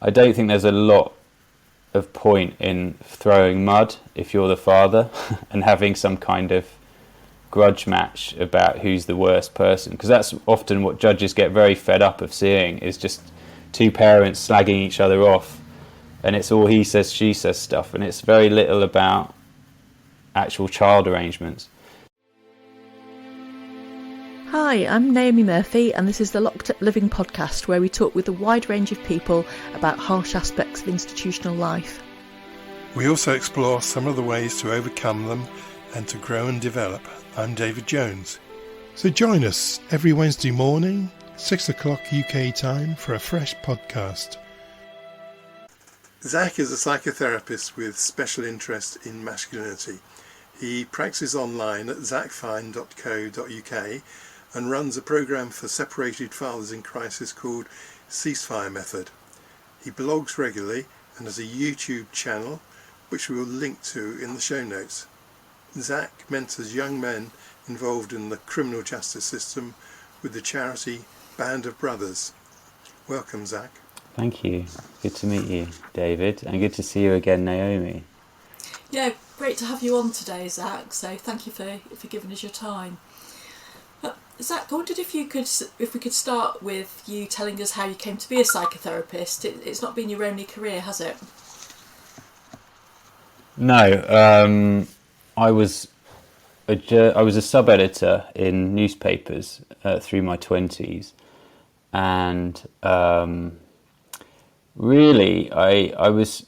I don't think there's a lot of point in throwing mud if you're the father and having some kind of grudge match about who's the worst person, because that's often what judges get very fed up of seeing, is just two parents slagging each other off, and it's all he says she says stuff, and it's very little about actual child arrangements. Hi, I'm Naomi Murphy, and this is the Locked Up Living podcast, where we talk with a wide range of people about harsh aspects of institutional life. We also explore some of the ways to overcome them and to grow and develop. I'm David Jones. So join us every Wednesday morning, 6 o'clock UK time, for a fresh podcast. Zac is a psychotherapist with special interest in masculinity. He practices online at zacfine.co.uk and runs a programme for separated fathers in crisis called Ceasefire Method. He blogs regularly and has a YouTube channel which we will link to in the show notes. Zac mentors young men involved in the criminal justice system with the charity Band of Brothers. Welcome, Zac. Thank you. Good to meet you, David, and good to see you again, Naomi. Yeah, great to have you on today, Zac. So thank you for giving us your time. Zac, I wondered if we could start with you telling us how you came to be a psychotherapist. It's not been your only career, has it? No, I was a sub-editor in newspapers through my 20s, and really I was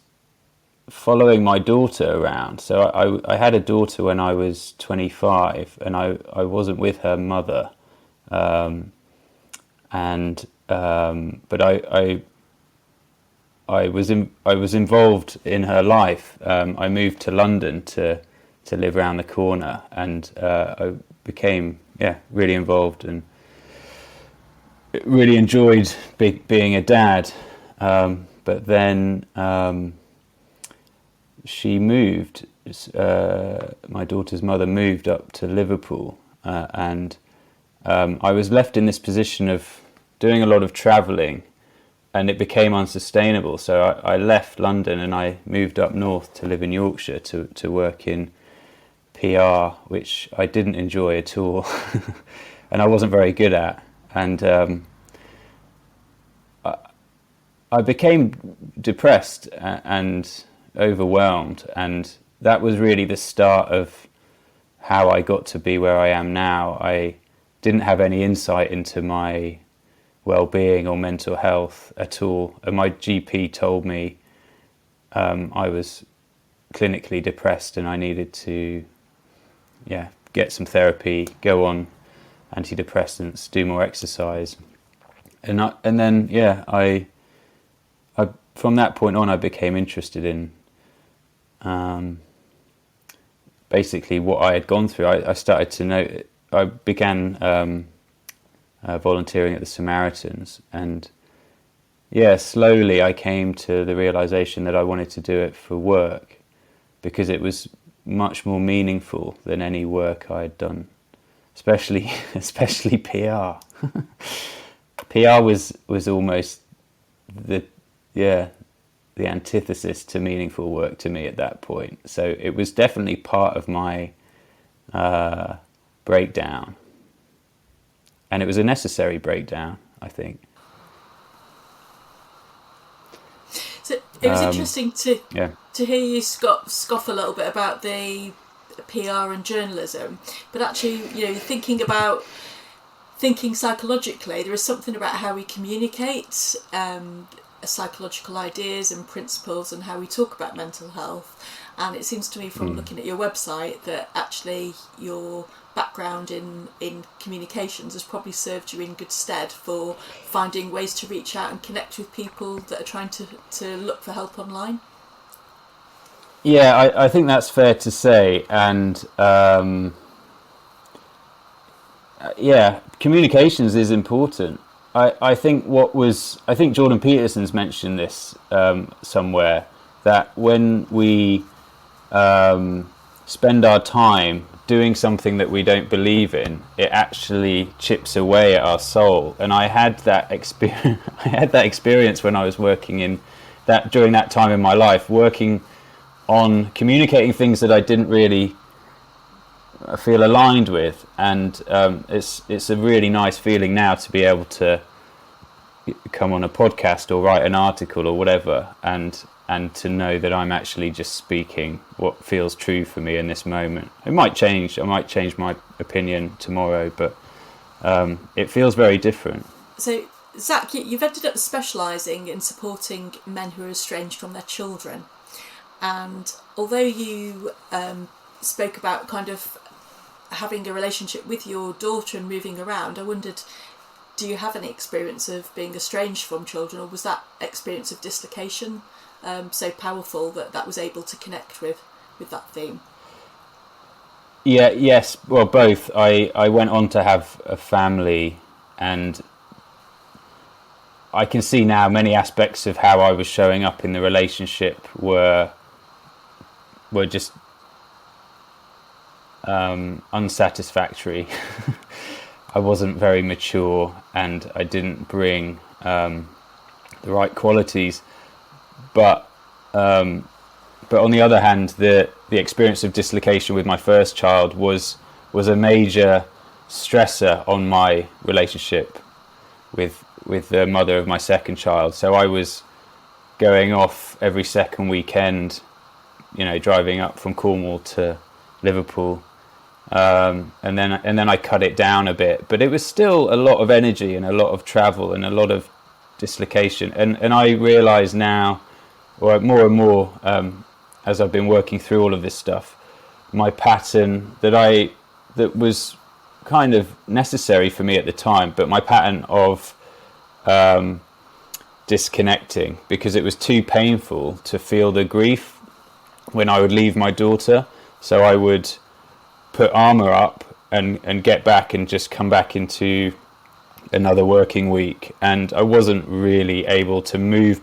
following my daughter around. So I had a daughter when I was 25, and I wasn't with her mother, but I was involved in her life. I moved to London to live around the corner, and I became really involved and really enjoyed being a dad. But then she moved. My daughter's mother moved up to Liverpool, and I was left in this position of doing a lot of travelling, and it became unsustainable. So I left London and I moved up north to live in Yorkshire to work in PR, which I didn't enjoy at all, and I wasn't very good at. And I became depressed and overwhelmed, and that was really the start of how I got to be where I am now. I didn't have any insight into my well-being or mental health at all, and my GP told me I was clinically depressed and I needed to get some therapy, go on antidepressants, do more exercise, and then I from that point on I became interested in basically what I had gone through. I started to know. I began volunteering at the Samaritans, and slowly I came to the realization that I wanted to do it for work, because it was much more meaningful than any work I had done, especially PR. PR was almost the antithesis to meaningful work to me at that point. So it was definitely part of my breakdown, and it was a necessary breakdown, I think. So it was interesting to hear you scoff a little bit about the PR and journalism, but actually, thinking psychologically, there is something about how we communicate psychological ideas and principles and how we talk about mental health. And it seems to me from looking at your website that actually your background in communications has probably served you in good stead for finding ways to reach out and connect with people that are trying to look for help online. Yeah, I think that's fair to say. And communications is important. I think Jordan Peterson's mentioned this somewhere, that when we spend our time doing something that we don't believe in, it actually chips away at our soul. And I had that experience. I had that experience when I was working during that time in my life, working on communicating things that I didn't really feel aligned with. And it's a really nice feeling now to be able to come on a podcast or write an article or whatever, and to know that I'm actually just speaking what feels true for me in this moment. It might change. I might change my opinion tomorrow, but it feels very different. So, Zac, you've ended up specialising in supporting men who are estranged from their children. And although you spoke about kind of having a relationship with your daughter and moving around, I wondered, do you have any experience of being estranged from children, or was that experience of dislocation so powerful that was able to connect with that theme? Yes, well, both. I went on to have a family, and I can see now many aspects of how I was showing up in the relationship were just unsatisfactory. I wasn't very mature, and I didn't bring the right qualities. But on the other hand, the experience of dislocation with my first child was a major stressor on my relationship with the mother of my second child. So I was going off every second weekend, driving up from Cornwall to Liverpool, and then I cut it down a bit. But it was still a lot of energy and a lot of travel and a lot of dislocation. And I realise now, or more and more, as I've been working through all of this stuff, my pattern that was kind of necessary for me at the time, but my pattern of disconnecting, because it was too painful to feel the grief when I would leave my daughter. So I would put armour up and get back and just come back into another working week, and I wasn't really able to move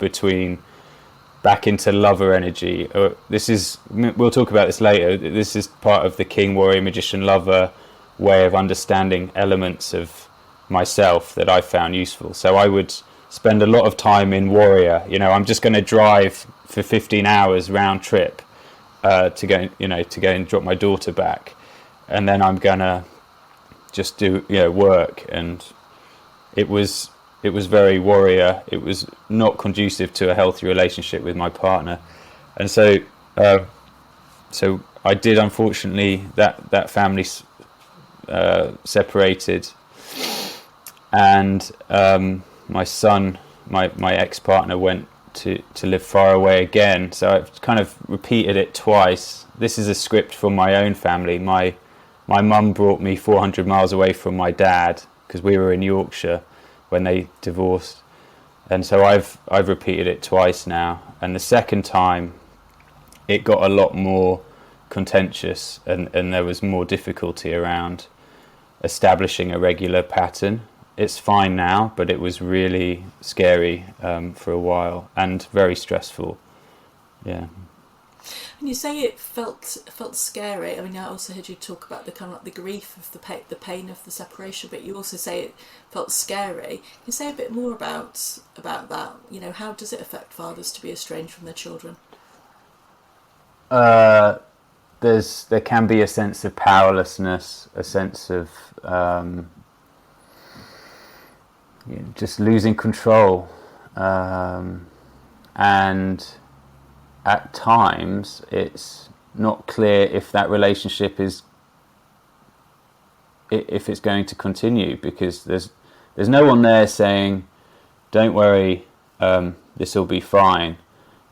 back into lover energy. We'll talk about this later. This is part of the king, warrior, magician, lover way of understanding elements of myself that I found useful. So I would spend a lot of time in warrior. I'm just going to drive for 15 hours round trip to go and drop my daughter back, and then I'm gonna just do work. And it was very warrior. It was not conducive to a healthy relationship with my partner. And so I did, unfortunately, that family separated, and my son, my ex-partner, went to live far away again. So I've kind of repeated it twice. This is a script from my own family. My mum brought me 400 miles away from my dad because we were in Yorkshire when they divorced, and so I've repeated it twice now. And the second time it got a lot more contentious, and there was more difficulty around establishing a regular pattern. It's fine now, but it was really scary for a while and very stressful. Yeah. And you say it felt scary. I mean, I also heard you talk about the kind of like the grief of the pain of the separation, but you also say it felt scary. Can you say a bit more about that? How does it affect fathers to be estranged from their children? There can be a sense of powerlessness, a sense of just losing control, and at times it's not clear if that relationship if it's going to continue, because there's no one there saying, don't worry, this will be fine.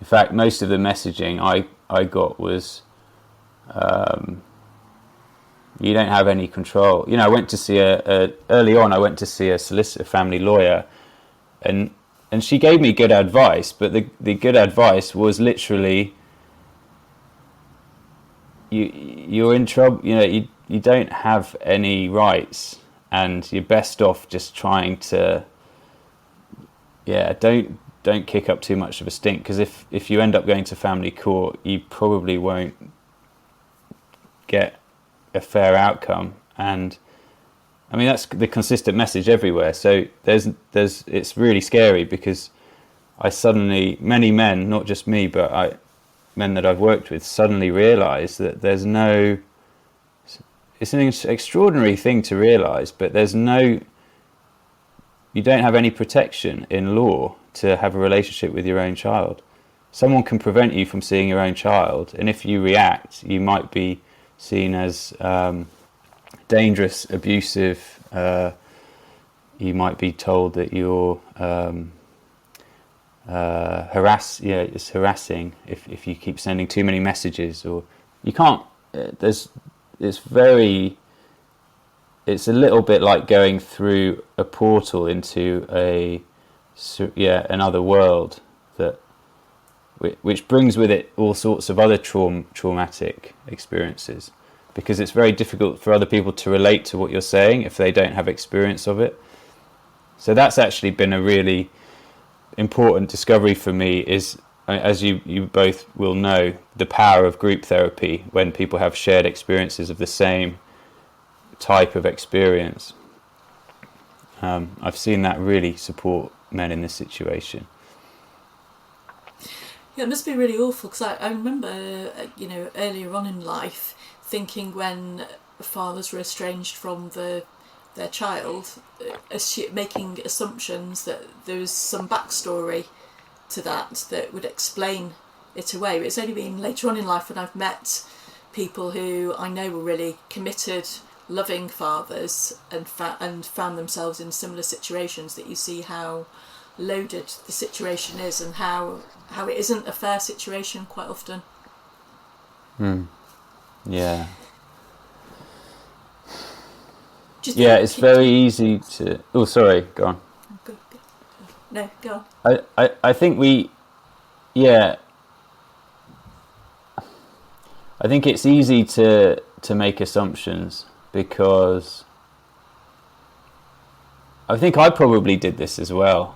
In fact, most of the messaging I got was, you don't have any control. I went to see early on I went to see a solicitor, family lawyer, and she gave me good advice, but the good advice was literally, you're in trouble. You don't have any rights, and you're best off just trying to, don't kick up too much of a stink, because if you end up going to family court, you probably won't get a fair outcome. And I mean, that's the consistent message everywhere. So it's really scary, because I suddenly, many men, not just me, but men that I've worked with, suddenly realise that it's an extraordinary thing to realise, but you don't have any protection in law to have a relationship with your own child. Someone can prevent you from seeing your own child, and if you react, you might be seen as dangerous, abusive. You might be told that you're it's harassing if you keep sending too many messages, or you can't. It's a little bit like going through a portal into another world which brings with it all sorts of other traumatic experiences, because it's very difficult for other people to relate to what you're saying if they don't have experience of it. So that's actually been a really important discovery for me, is, as you both will know, the power of group therapy when people have shared experiences of the same type of experience. I've seen that really support men in this situation. Yeah, it must be really awful, because I remember, earlier on in life, thinking when fathers were estranged from their child, making assumptions that there was some backstory to that would explain it away. But it's only been later on in life when I've met people who I know were really committed, loving fathers, and found themselves in similar situations, that you see how loaded the situation is, and how it isn't a fair situation quite often. Yeah. It's very easy to... Oh, sorry, go on. Go. No, go on. I think I think it's easy to make assumptions, because I think I probably did this as well.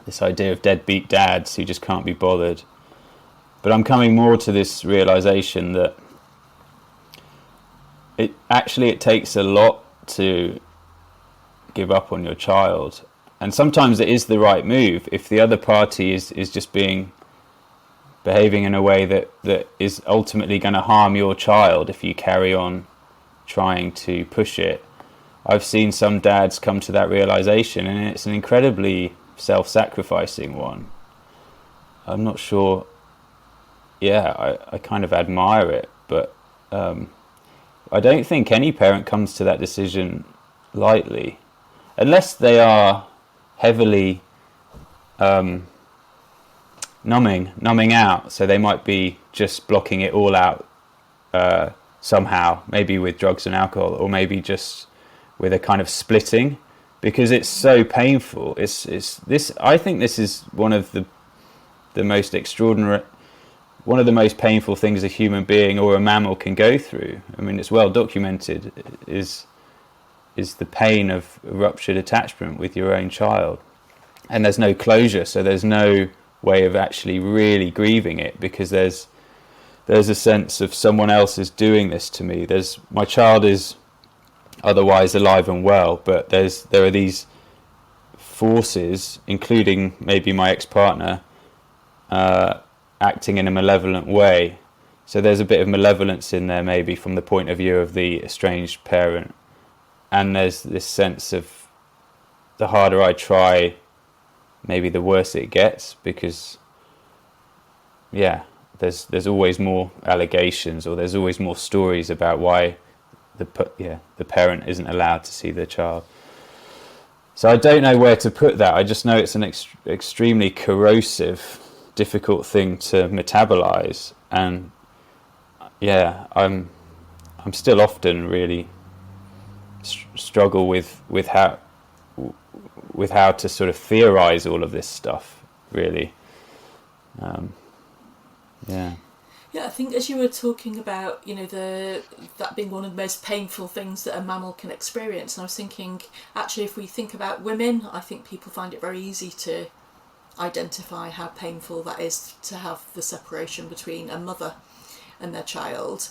This idea of deadbeat dads who just can't be bothered. But I'm coming more to this realization that it takes a lot to give up on your child, and sometimes it is the right move if the other party is just behaving in a way that is ultimately going to harm your child if you carry on trying to push it. I've seen some dads come to that realization, and it's an incredibly self-sacrificing one. I'm not sure. I kind of admire it, but I don't think any parent comes to that decision lightly, unless they are heavily numbing out. So they might be just blocking it all out somehow, maybe with drugs and alcohol, or maybe just with a kind of splitting, because it's so painful. It's this. I think this is one of the most extraordinary, one of the most painful things a human being or a mammal can go through. I mean, it's well documented. Is the pain of ruptured attachment with your own child, and there's no closure. So there's no way of actually really grieving it, because there's a sense of someone else is doing this to me. My child is otherwise alive and well, but there are these forces, including maybe my ex-partner, acting in a malevolent way. So there's a bit of malevolence in there, maybe from the point of view of the estranged parent, and there's this sense of the harder I try, maybe the worse it gets, because there's always more allegations, or there's always more stories about why the parent isn't allowed to see their child. So I don't know where to put that. I just know it's an extremely corrosive, difficult thing to metabolize, and I'm still often really struggle with how to sort of theorize all of this stuff, really. Yeah, I think as you were talking about, that being one of the most painful things that a mammal can experience, and I was thinking, actually, if we think about women, I think people find it very easy to identify how painful that is to have the separation between a mother and their child.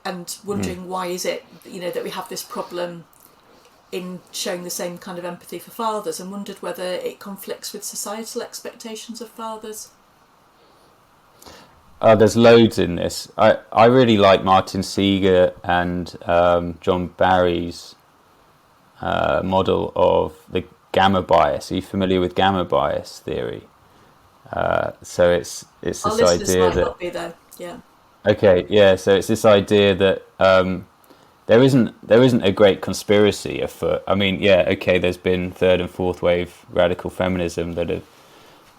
and wondering why is it, that we have this problem in showing the same kind of empathy for fathers, and wondered whether it conflicts with societal expectations of fathers. There's loads in this. I really like Martin Seeger and John Barry's model of the gamma bias. Are you familiar with gamma bias theory? So it's this Our listeners idea might that not be though. Yeah. Okay, yeah. So it's this idea that there isn't a great conspiracy afoot. I mean, yeah, okay. There's been third and fourth wave radical feminism that have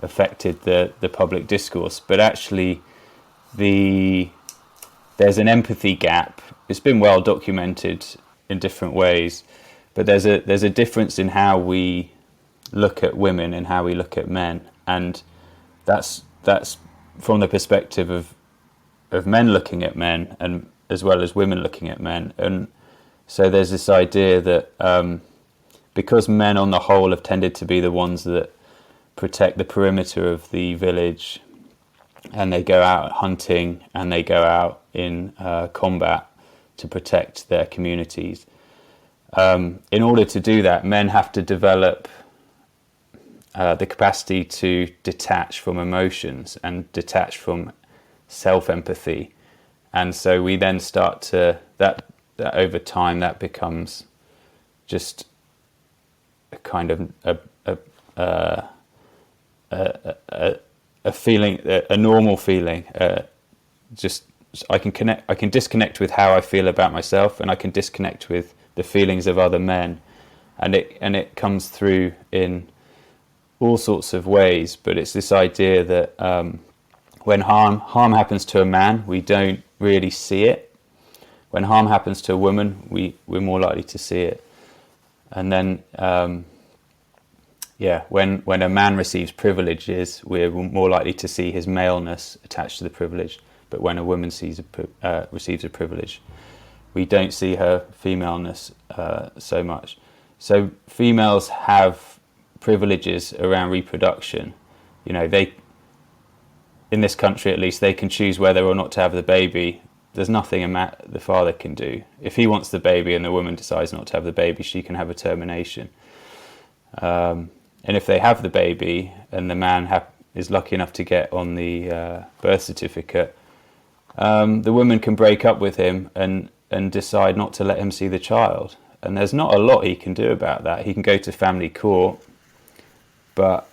affected the public discourse, but actually, there's an empathy gap. It's been well documented in different ways, but there's a difference in how we look at women and how we look at men, and that's from the perspective of men looking at men, and as well as women looking at men. And so there's this idea that because men on the whole have tended to be the ones that protect the perimeter of the village, and they go out hunting and they go out in combat to protect their communities. In order to do that, men have to develop the capacity to detach from emotions and detach from self-empathy. And so we then start to, that over time, that becomes just a kind of a feeling, a normal feeling. Just I can disconnect with how I feel about myself, and I can disconnect with the feelings of other men, and it comes through in all sorts of ways. But it's this idea that when harm happens to a man, we don't really see it. When harm happens to a woman, we're more likely to see it. And then when a man receives privileges, we're more likely to see his maleness attached to the privilege. But when a woman receives a privilege, we don't see her femaleness so much. So females have privileges around reproduction. They, in this country at least, they can choose whether or not to have the baby. There's nothing the father can do. If he wants the baby and the woman decides not to have the baby, she can have a termination. And if they have the baby and the man is lucky enough to get on the birth certificate, the woman can break up with him and decide not to let him see the child. And there's not a lot he can do about that. He can go to family court, but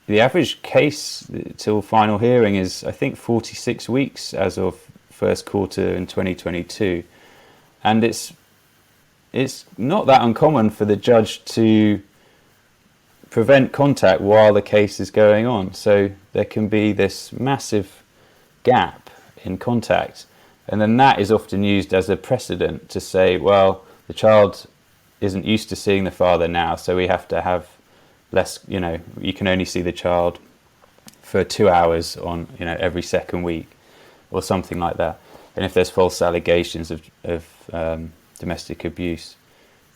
the average case till final hearing is, I think, 46 weeks as of first quarter in 2022. And it's not that uncommon for the judge to prevent contact while the case is going on. So there can be this massive gap in contact. And then that is often used as a precedent to say, well, the child isn't used to seeing the father now, so we have to have less, you can only see the child for 2 hours on, every second week or something like that. And if there's false allegations of domestic abuse,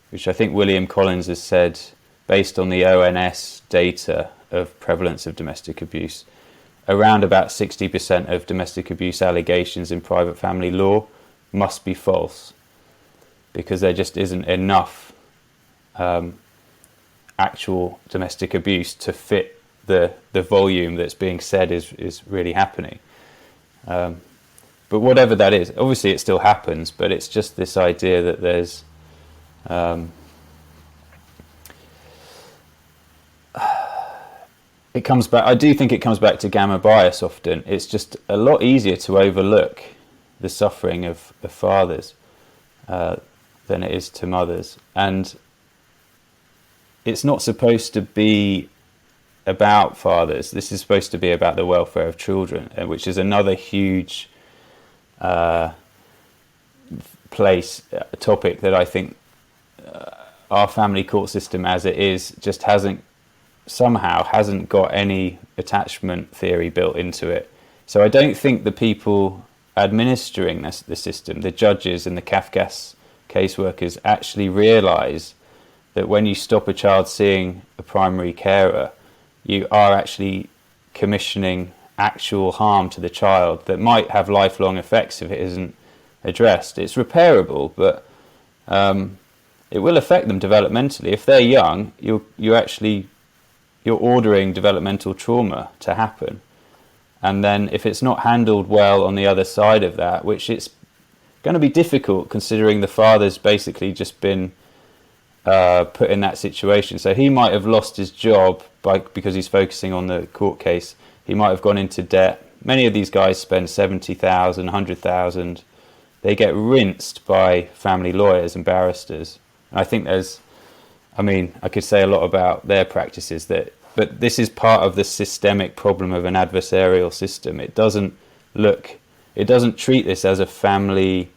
which I think William Collins has said, based on the ONS data of prevalence of domestic abuse, around about 60% of domestic abuse allegations in private family law must be false, because there just isn't enough actual domestic abuse to fit the volume that's being said is really happening. But whatever that is, obviously it still happens, but it's just this idea that there's it comes back. I do think it comes back to gamma bias often. It's just a lot easier to overlook the suffering of fathers than it is to mothers. And it's not supposed to be about fathers. This is supposed to be about the welfare of children, which is another huge topic that I think our family court system as it is just hasn't got any attachment theory built into it. So I don't think the people administering the system, the judges and the Kafkas caseworkers, actually realise that when you stop a child seeing a primary carer, you are actually commissioning actual harm to the child that might have lifelong effects if it isn't addressed. It's repairable, but it will affect them developmentally. If they're young, you're ordering developmental trauma to happen. And then if it's not handled well on the other side of that, which it's going to be difficult considering the father's basically just been put in that situation. So he might have lost his job because he's focusing on the court case. He might have gone into debt. Many of these guys spend 70,000, 100,000. They get rinsed by family lawyers and barristers. And I think I could say a lot about their practices, but this is part of the systemic problem of an adversarial system. It doesn't treat this as a family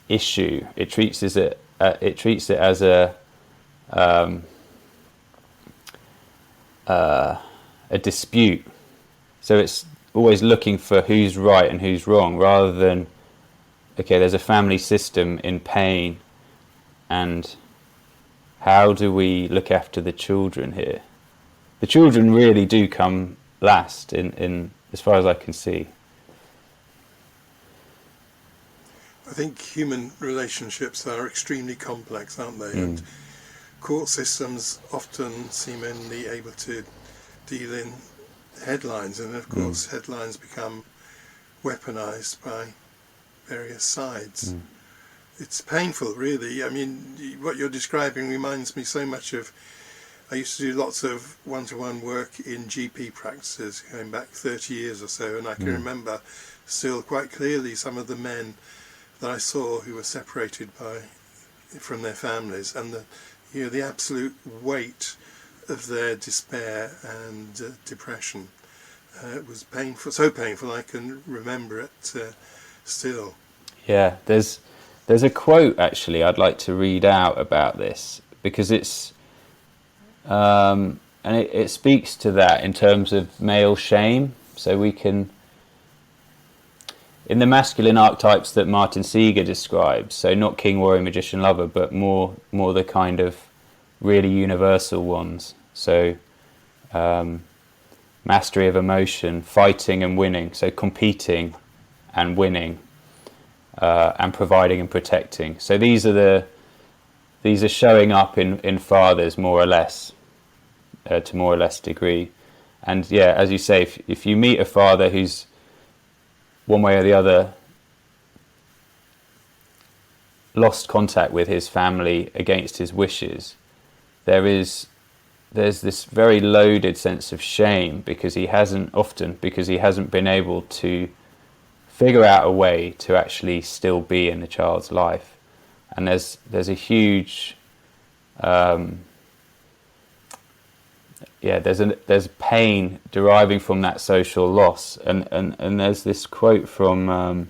issue. It treats it as a dispute. So it's always looking for who's right and who's wrong, rather than, okay, there's a family system in pain, and how do we look after the children here? The children really do come last, in as far as I can see. I think human relationships are extremely complex, aren't they? And court systems often seemingly able to deal in headlines, and of course headlines become weaponized by various sides. It's painful, really. I mean, what you're describing reminds me so much of, I used to do lots of one-to-one work in GP practices going back 30 years or so, and I can remember still quite clearly some of the men that I saw who were separated from their families, and the absolute weight of their despair and depression. It was painful, so painful I can remember it still. Yeah, there's a quote actually I'd like to read out about this, because it's and it speaks to that in terms of male shame. So we can, in the masculine archetypes that Martin Seeger describes, so not king, warrior, magician, lover, but more the kind of really universal ones. So mastery of emotion, fighting and winning, so competing and winning, and providing and protecting. So these are showing up in fathers more or less, to more or less degree. And yeah, as you say, if you meet a father who's one way or the other lost contact with his family against his wishes, there's this very loaded sense of shame because he hasn't been able to figure out a way to actually still be in the child's life. And there's a huge there's pain deriving from that social loss, and there's this quote from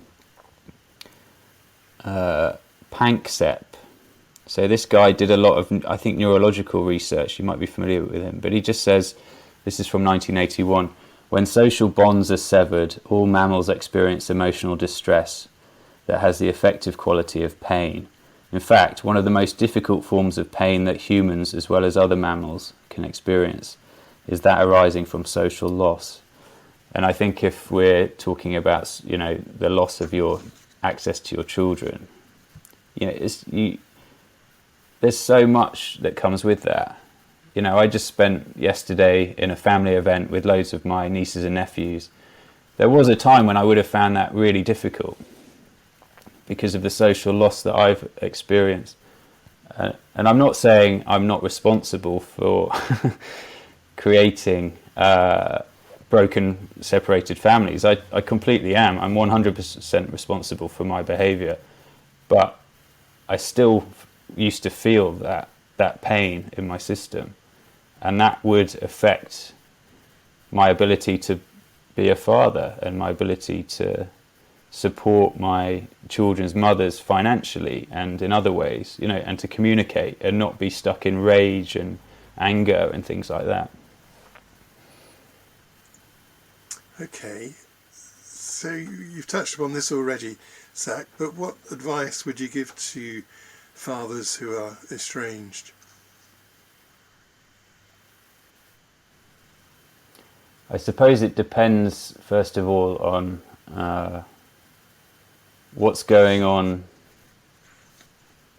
Panksepp. So this guy did a lot of, I think, neurological research. You might be familiar with him, but he just says, this is from 1981, when social bonds are severed, all mammals experience emotional distress that has the affective quality of pain. In fact, one of the most difficult forms of pain that humans, as well as other mammals, can experience is that arising from social loss. And I think if we're talking about, the loss of your access to your children, there's so much that comes with that. I just spent yesterday in a family event with loads of my nieces and nephews. There was a time when I would have found that really difficult because of the social loss that I've experienced. And I'm not saying I'm not responsible for creating broken, separated families. I completely am. I'm 100% responsible for my behaviour. But I still used to feel that pain in my system. And that would affect my ability to be a father and my ability to support my children's mothers financially and in other ways, and to communicate and not be stuck in rage and anger and things like that. Okay, so you've touched upon this already, Zac, but what advice would you give to fathers who are estranged? I suppose it depends, first of all, on what's going on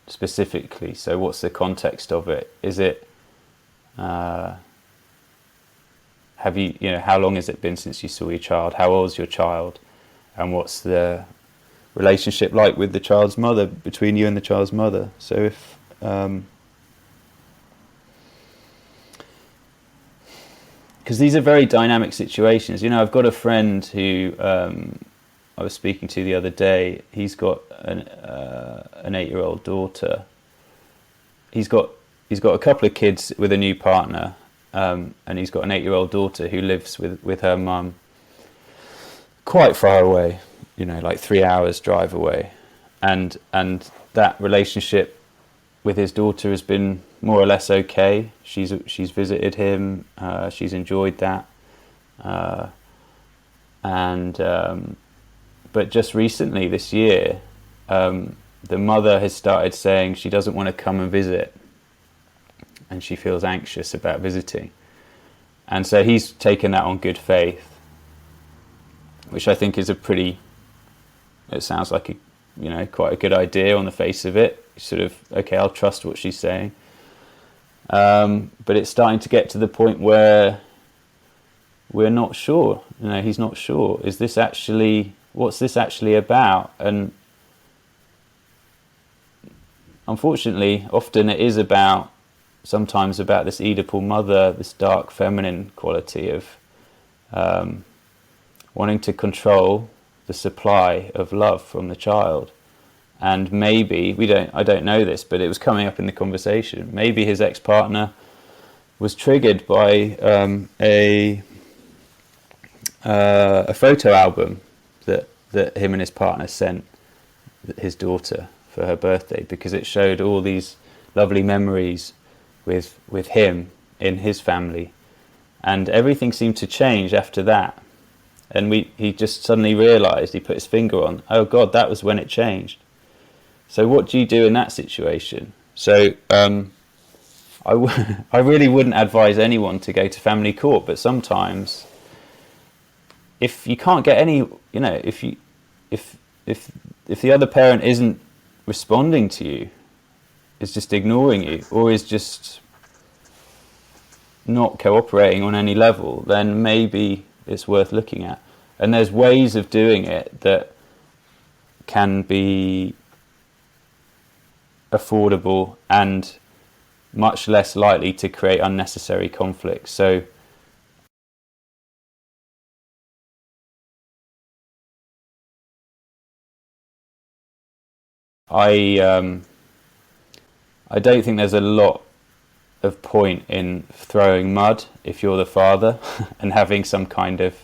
specifically? So what's the context of it? Is it, have you, how long has it been since you saw your child? How old is your child? And what's the relationship like with the child's mother, between you and the child's mother? So if, because these are very dynamic situations. I've got a friend who I was speaking to the other day. He's got an 8-year-old daughter. He's got a couple of kids with a new partner, and he's got an 8-year-old daughter who lives with her mum quite far away, like 3 hours drive away, and that relationship with his daughter has been more or less okay. She's visited him, she's enjoyed that, but just recently this year, the mother has started saying she doesn't want to come and visit, and she feels anxious about visiting, and so he's taken that on good faith, which I think is it sounds like quite a good idea on the face of it. Sort of, okay, I'll trust what she's saying. But it's starting to get to the point where we're not sure. He's not sure. What's this actually about? And unfortunately, often it is sometimes about this Oedipal mother, this dark feminine quality of wanting to control the supply of love from the child. And maybe, I don't know this, but it was coming up in the conversation, maybe his ex-partner was triggered by a photo album that him and his partner sent his daughter for her birthday, because it showed all these lovely memories with him in his family, and everything seemed to change after that. And he just suddenly realised, he put his finger on, oh God, that was when it changed. So what do you do in that situation? So I really wouldn't advise anyone to go to family court, but sometimes if you can't get any, if the other parent isn't responding to you, is just ignoring you, or is just not cooperating on any level, then maybe it's worth looking at. And there's ways of doing it that can be affordable and much less likely to create unnecessary conflicts. So I don't think there's a lot of point in throwing mud if you're the father and having some kind of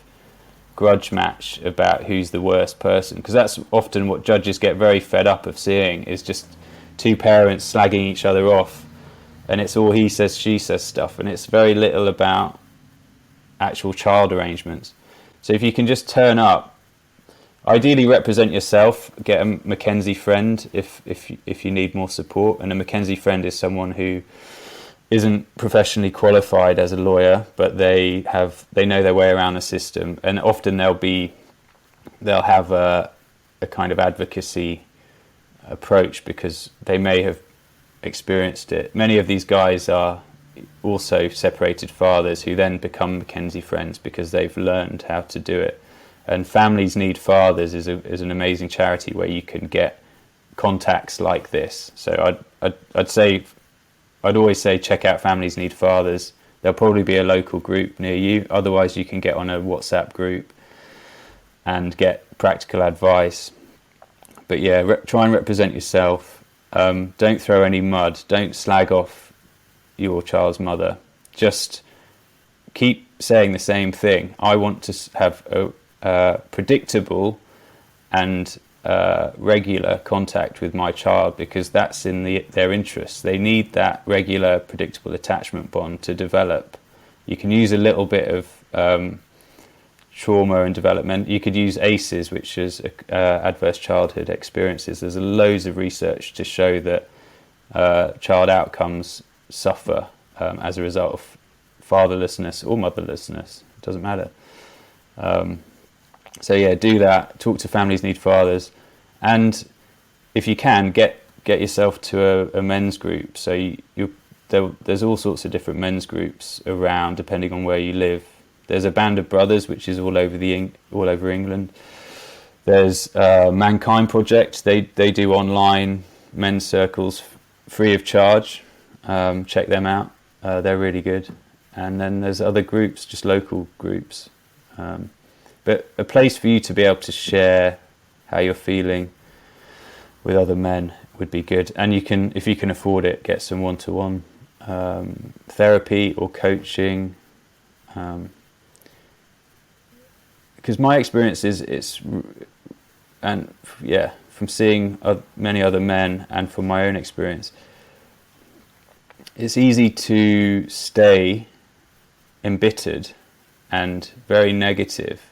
grudge match about who's the worst person, because that's often what judges get very fed up of seeing, is just two parents slagging each other off, and it's all he says, she says stuff, and it's very little about actual child arrangements. So if you can just turn up, ideally represent yourself, get a Mackenzie friend if you need more support. And a Mackenzie friend is someone who isn't professionally qualified as a lawyer, but they know their way around the system, and often they'll have a kind of advocacy approach because they may have experienced it. Many of these guys are also separated fathers who then become Mackenzie friends because they've learned how to do it. And Families Need Fathers is an amazing charity where you can get contacts like this. So I'd always say check out Families Need Fathers. There'll probably be a local group near you. Otherwise, you can get on a WhatsApp group and get practical advice. But yeah, try and represent yourself. Don't throw any mud. Don't slag off your child's mother. Just keep saying the same thing. I want to have a predictable and regular contact with my child, because that's in their interests. They need that regular, predictable attachment bond to develop. You can use a little bit of trauma and development. You could use ACEs, which is adverse childhood experiences. There's loads of research to show that child outcomes suffer as a result of fatherlessness or motherlessness. It doesn't matter. So yeah, do that. Talk to Families Need Fathers, And if you can, get yourself to a men's group. So there's all sorts of different men's groups around, depending on where you live. There's a Band of Brothers, which is all over England. There's Mankind Project. They do online men's circles free of charge. Check them out. They're really good. And then there's other groups, just local groups. But a place for you to be able to share how you're feeling with other men would be good. And you can, if you can afford it, get some one-to-one therapy or coaching. Because my experience is, from seeing many other men and from my own experience, it's easy to stay embittered and very negative,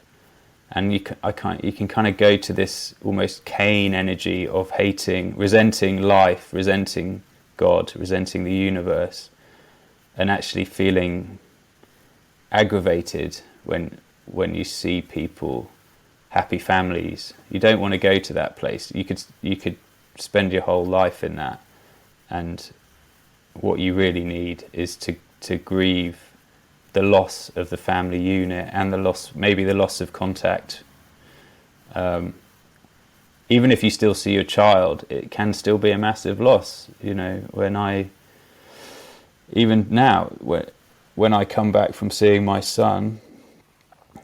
and you can kind of go to this almost Cain energy of hating, resenting life, resenting God, resenting the universe, and actually feeling aggravated when you see people, happy families. You don't want to go to that place. You could spend your whole life in that, and what you really need is to grieve the loss of the family unit and maybe the loss of contact. Even if you still see your child, it can still be a massive loss. You know, even now, when I come back from seeing my son,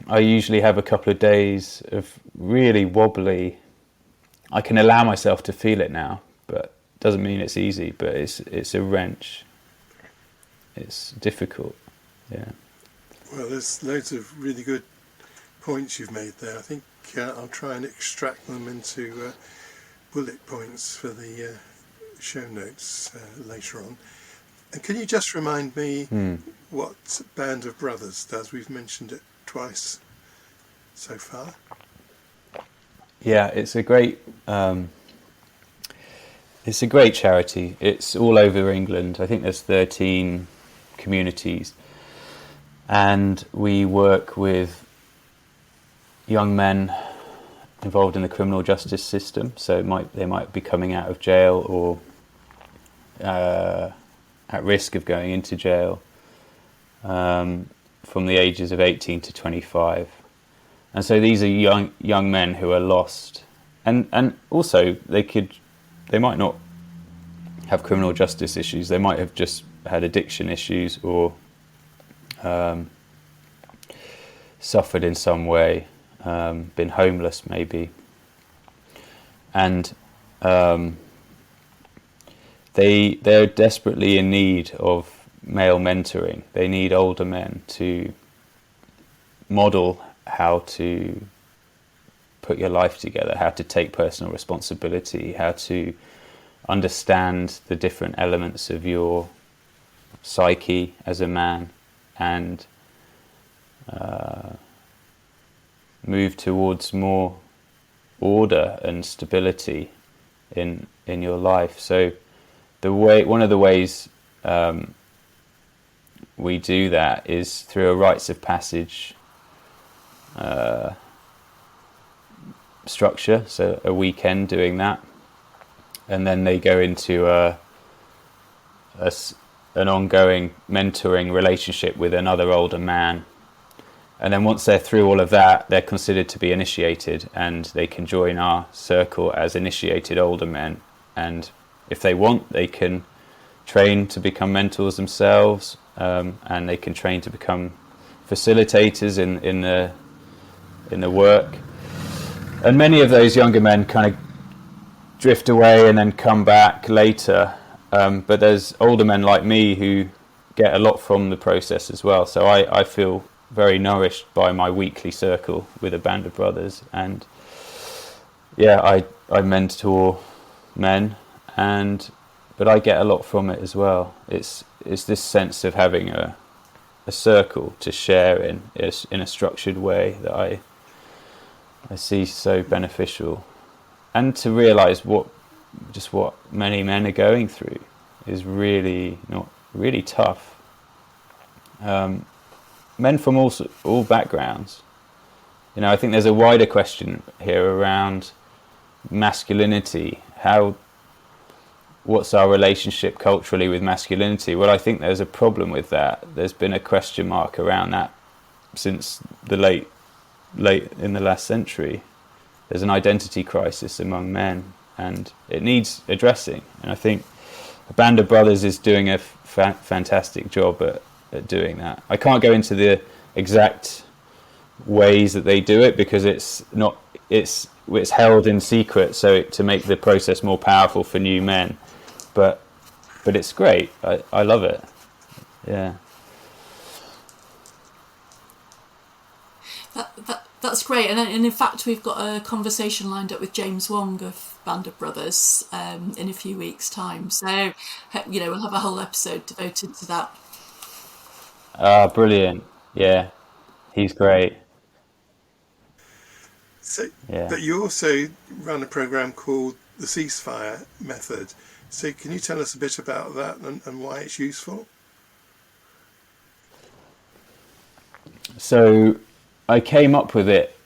I usually have a couple of days of really wobbly. I can allow myself to feel it now, but doesn't mean it's easy. But it's a wrench. It's difficult. Yeah. Well, there's loads of really good points you've made there. I think I'll try and extract them into bullet points for the show notes later on. And can you just remind me what Band of Brothers does? We've mentioned it twice so far. Yeah, it's a great charity. It's all over England. I think there's 13 communities, and we work with young men involved in the criminal justice system. So they might be coming out of jail or at risk of going into jail, from the ages of 18 to 25. And so these are young men who are lost, and also they might not have criminal justice issues. They might have just had addiction issues or suffered in some way, been homeless maybe, and they're desperately in need of male mentoring. They need older men to model how to put your life together, how to take personal responsibility, how to understand the different elements of your psyche as a man, and move towards more order and stability in your life. So one of the ways we do that is through a rites of passage structure, so a weekend doing that, and then they go into an ongoing mentoring relationship with another older man, and then once they're through all of that, they're considered to be initiated, and they can join our circle as initiated older men, and if they want, they can train to become mentors themselves, and they can train to become facilitators in the work. And many of those younger men kind of drift away and then come back later, but there's older men like me who get a lot from the process as well. So I feel very nourished by my weekly circle with a Band of Brothers, and I mentor men, but I get a lot from it as well. It's this sense of having a circle to share in a structured way that I see so beneficial, and to realise what many men are going through is really tough. Men from all backgrounds. I think there's a wider question here around masculinity, what's our relationship culturally with masculinity? Well, I think there's a problem with that. There's been a question mark around that since the late in the last century. There's an identity crisis among men, and it needs addressing. And I think a Band of Brothers is doing a fantastic job at doing that. I can't go into the exact ways that they do it because it's held in secret, so to make the process more powerful for new men. But it's great. I love it. Yeah. That's great, and in fact we've got a conversation lined up with James Wong of Band of Brothers in a few weeks' time. So we'll have a whole episode devoted to that. Brilliant. Yeah, he's great. So, yeah. But you also run a program called the Ceasefire Method. So can you tell us a bit about that and why it's useful? So I came up with it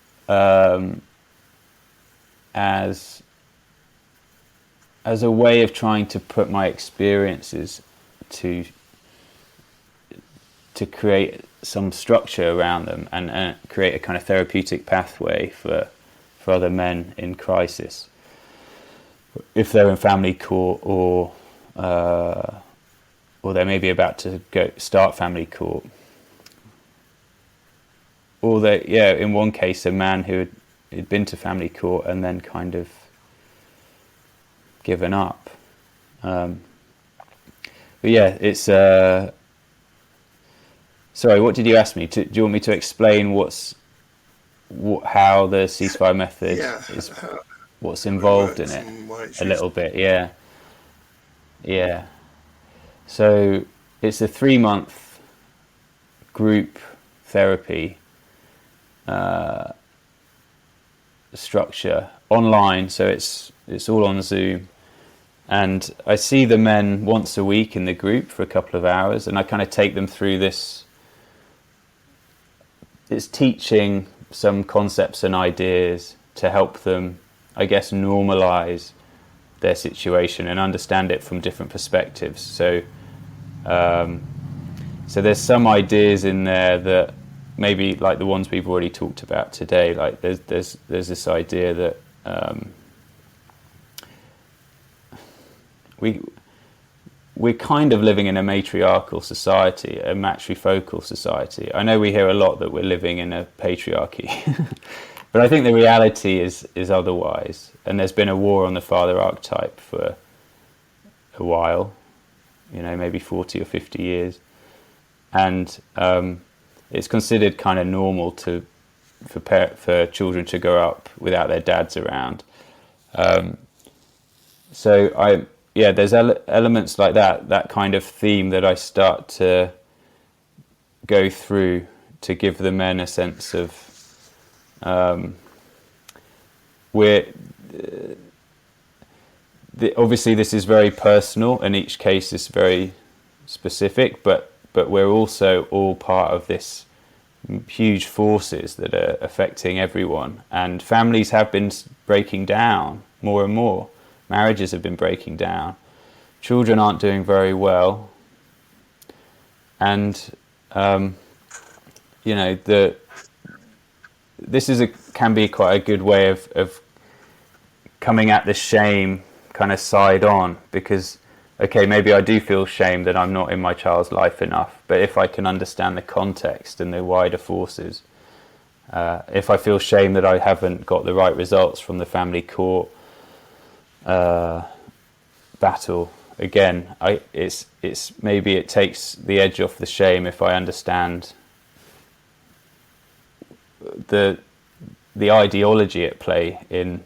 as a way of trying to put my experiences to create some structure around them and create a kind of therapeutic pathway for other men in crisis, if they're in family court or they may be about to start family court. Or in one case, a man who had been to family court and then kind of given up. But yeah, it's... Sorry, what did you ask me? Do you want me to explain how the ceasefire method is, what's involved in it? A little bit, yeah. Yeah. So it's a 3-month group therapy structure online, so it's all on Zoom, and I see the men once a week in the group for a couple of hours, and I kind of take them through this. It's teaching some concepts and ideas to help them, I guess, normalize their situation and understand it from different perspectives. So there's some ideas in there that maybe like the ones we've already talked about today. Like there's this idea that we're kind of living in a matriarchal society, a matrifocal society. I know we hear a lot that we're living in a patriarchy, but I think the reality is otherwise. And there's been a war on the father archetype for a while, maybe 40 or 50 years. And it's considered kind of normal for children to grow up without their dads around. There's elements like that kind of theme that I start to go through to give the men a sense of obviously this is very personal and each case is very specific, but we're also all part of this huge forces that are affecting everyone, and families have been breaking down more and more. Marriages have been breaking down. Children aren't doing very well. And, this can be quite a good way of coming at the shame kind of side on, because, okay, maybe I do feel shame that I'm not in my child's life enough, but if I can understand the context and the wider forces, if I feel shame that I haven't got the right results from the family court battle, again, it's maybe it takes the edge off the shame if I understand the ideology at play in,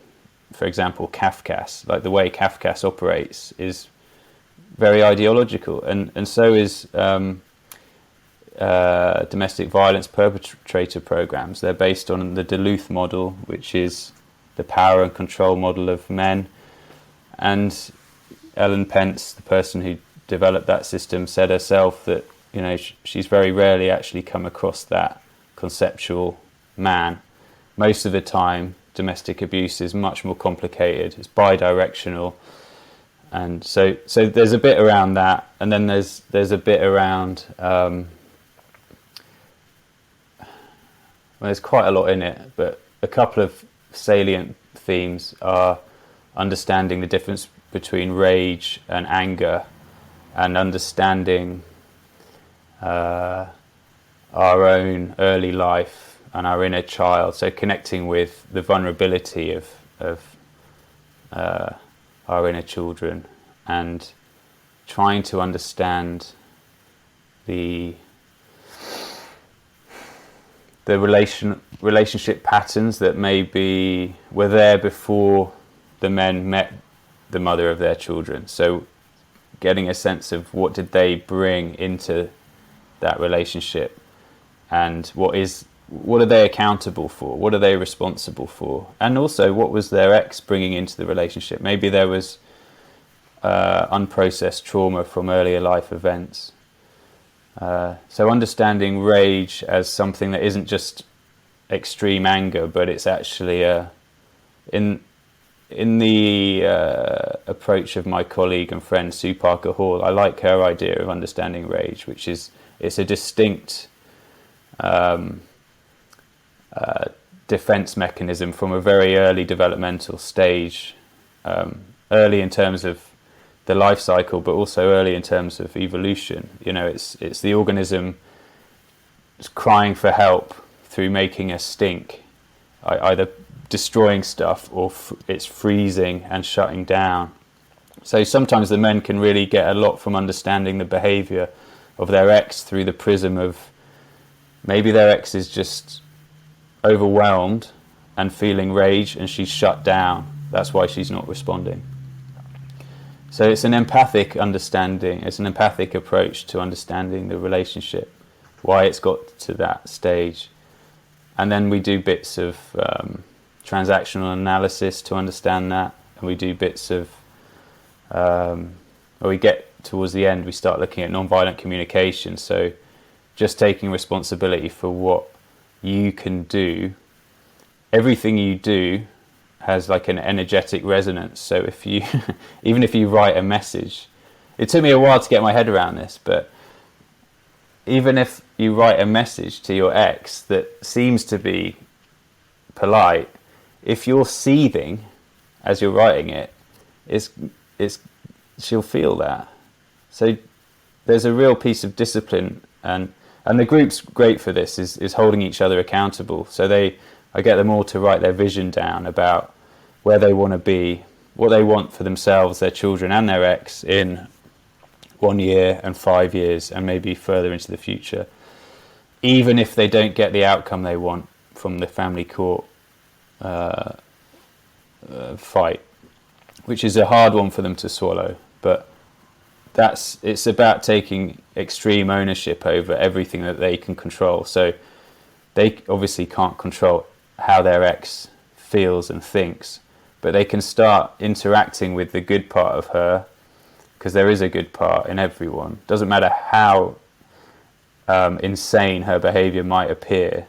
for example, Kafkas. Like the way Kafkas operates is very ideological, and so is domestic violence perpetrator programs. They're based on the Duluth model, which is the power and control model of men. And Ellen Pence, the person who developed that system, said herself that she's very rarely actually come across that conceptual man. Most of the time, domestic abuse is much more complicated. It's bi-directional, and so there's a bit around that, and then there's a bit around. Well, there's quite a lot in it, but a couple of salient themes are understanding the difference between rage and anger, and understanding our own early life and our inner child. So connecting with the vulnerability of our inner children, and trying to understand the relationship patterns that maybe were there before the men met the mother of their children. So getting a sense of what did they bring into that relationship, and what are they accountable for, what are they responsible for, and also what was their ex bringing into the relationship. Maybe there was unprocessed trauma from earlier life events. So understanding rage as something that isn't just extreme anger, but it's actually in the approach of my colleague and friend Sue Parker Hall, I like her idea of understanding rage, which is it's a distinct defense mechanism from a very early developmental stage, early in terms of the life cycle, but also early in terms of evolution. You know, it's the organism crying for help through making a stink, either destroying stuff or it's freezing and shutting down. So sometimes the men can really get a lot from understanding the behavior of their ex through the prism of maybe their ex is just overwhelmed and feeling rage and she's shut down. That's why she's not responding. So it's an empathic understanding, it's an empathic approach to understanding the relationship, why it's got to that stage. And then we do bits of transactional analysis to understand that, and we do bits of, when we get towards the end, we start looking at non-violent communication. So just taking responsibility for what you can do. Everything you do has like an energetic resonance. So if you, even if you write a message, it took me a while to get my head around this, but even if you write a message to your ex that seems to be polite, if you're seething as you're writing it, she'll feel that. So there's a real piece of discipline, and the group's great for this, is holding each other accountable. So I get them all to write their vision down about where they want to be, what they want for themselves, their children and their ex in 1 year and 5 years and maybe further into the future, even if they don't get the outcome they want from the family court fight, which is a hard one for them to swallow. But it's about taking extreme ownership over everything that they can control. So they obviously can't control how their ex feels and thinks, but they can start interacting with the good part of her, because there is a good part in everyone. Doesn't matter how insane her behavior might appear,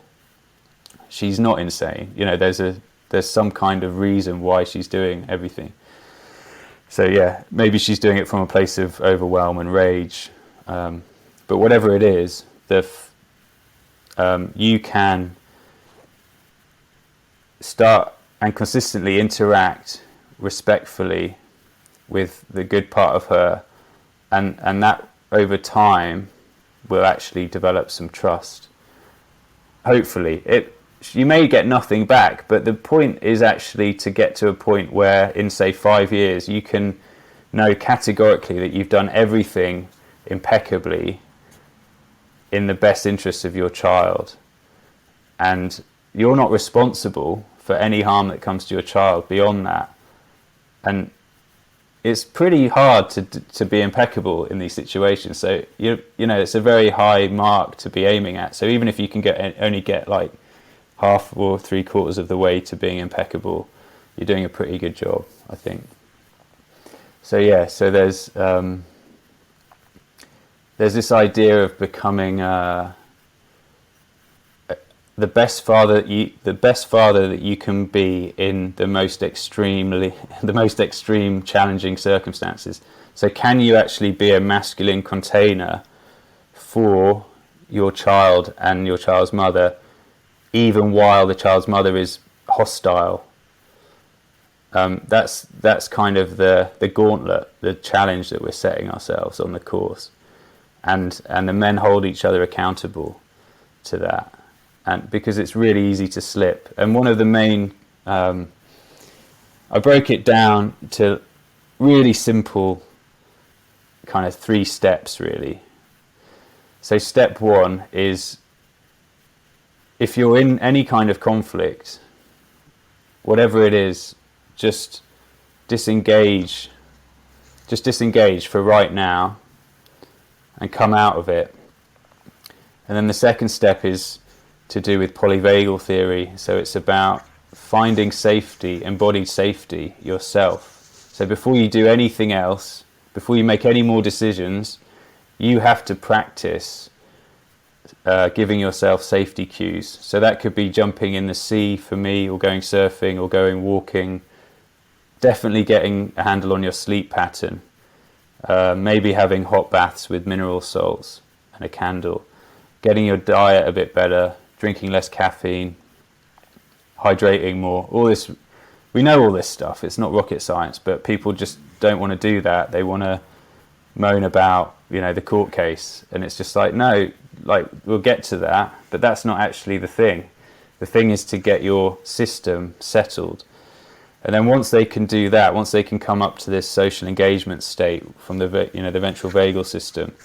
she's not insane. You know, there's some kind of reason why she's doing everything. So yeah, maybe she's doing it from a place of overwhelm and rage, but whatever it is, you can start and consistently interact respectfully with the good part of her, and that over time will actually develop some trust. Hopefully you may get nothing back, but the point is actually to get to a point where in say 5 years you can know categorically that you've done everything impeccably in the best interests of your child, and you're not responsible for any harm that comes to your child beyond that. And it's pretty hard to be impeccable in these situations. So you know it's a very high mark to be aiming at. So even if you can only get like half or 3/4 of the way to being impeccable, you're doing a pretty good job, I think. So yeah, so there's this idea of becoming the best father that you can be in the most extreme challenging circumstances. So can you actually be a masculine container for your child and your child's mother, even while the child's mother is hostile? That's kind of the gauntlet, the challenge that we're setting ourselves on the course, and the men hold each other accountable to that, and because it's really easy to slip. And one of the main, I broke it down to really simple kind of 3 steps really. So step 1 is, if you're in any kind of conflict, whatever it is, just disengage for right now and come out of it. And then the second step is to do with polyvagal theory. So it's about finding safety, embodied safety yourself. So before you do anything else, before you make any more decisions, you have to practice giving yourself safety cues. So that could be jumping in the sea for me, or going surfing, or going walking. Definitely getting a handle on your sleep pattern. Maybe having hot baths with mineral salts and a candle. Getting your diet a bit better, drinking less caffeine, hydrating more. All this, we know all this stuff. It's not rocket science, but people just don't want to do that. They want to moan about, the court case, and it's just like, no, like, we'll get to that, but that's not actually the thing. The thing is to get your system settled. And then once they can do that, once they can come up to this social engagement state from the ventral vagal system,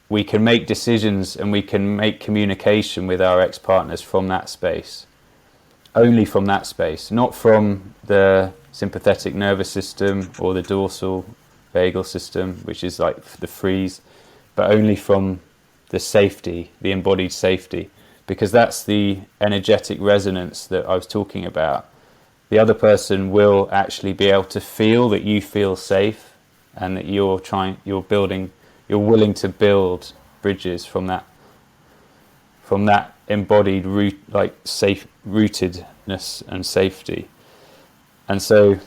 we can make decisions and we can make communication with our ex-partners from that space. Only from that space, not from the sympathetic nervous system or the dorsal vagal system, which is like the freeze, but only from the safety, the embodied safety, because that's the energetic resonance that I was talking about. The other person will actually be able to feel that you feel safe, and that you're willing to build bridges from that embodied safe rootedness and safety. And so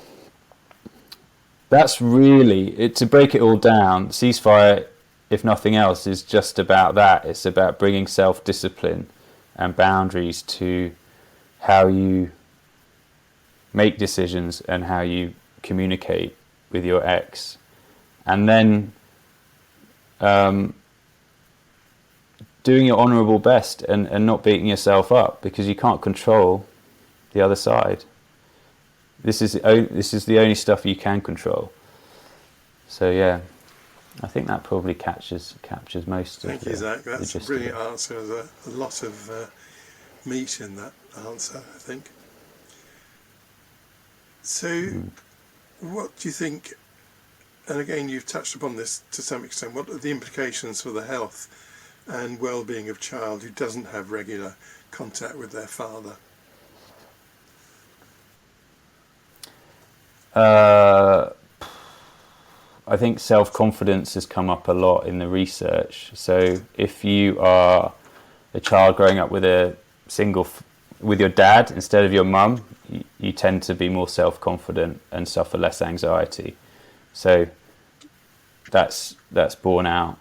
that's really it. To break it all down, ceasefire, if nothing else, is just about that. It's about bringing self-discipline and boundaries to how you make decisions and how you communicate with your ex, and then doing your honourable best and not beating yourself up, because you can't control the other side. This is the only stuff you can control. So yeah, I think that probably captures most of it. Thank you, Zac. That's a brilliant answer. There's a lot of meat in that answer, I think. So what do you think, and again you've touched upon this to some extent, what are the implications for the health and well-being of a child who doesn't have regular contact with their father? I think self-confidence has come up a lot in the research. So if you are a child growing up with with your dad instead of your mum, you tend to be more self-confident and suffer less anxiety. So that's borne out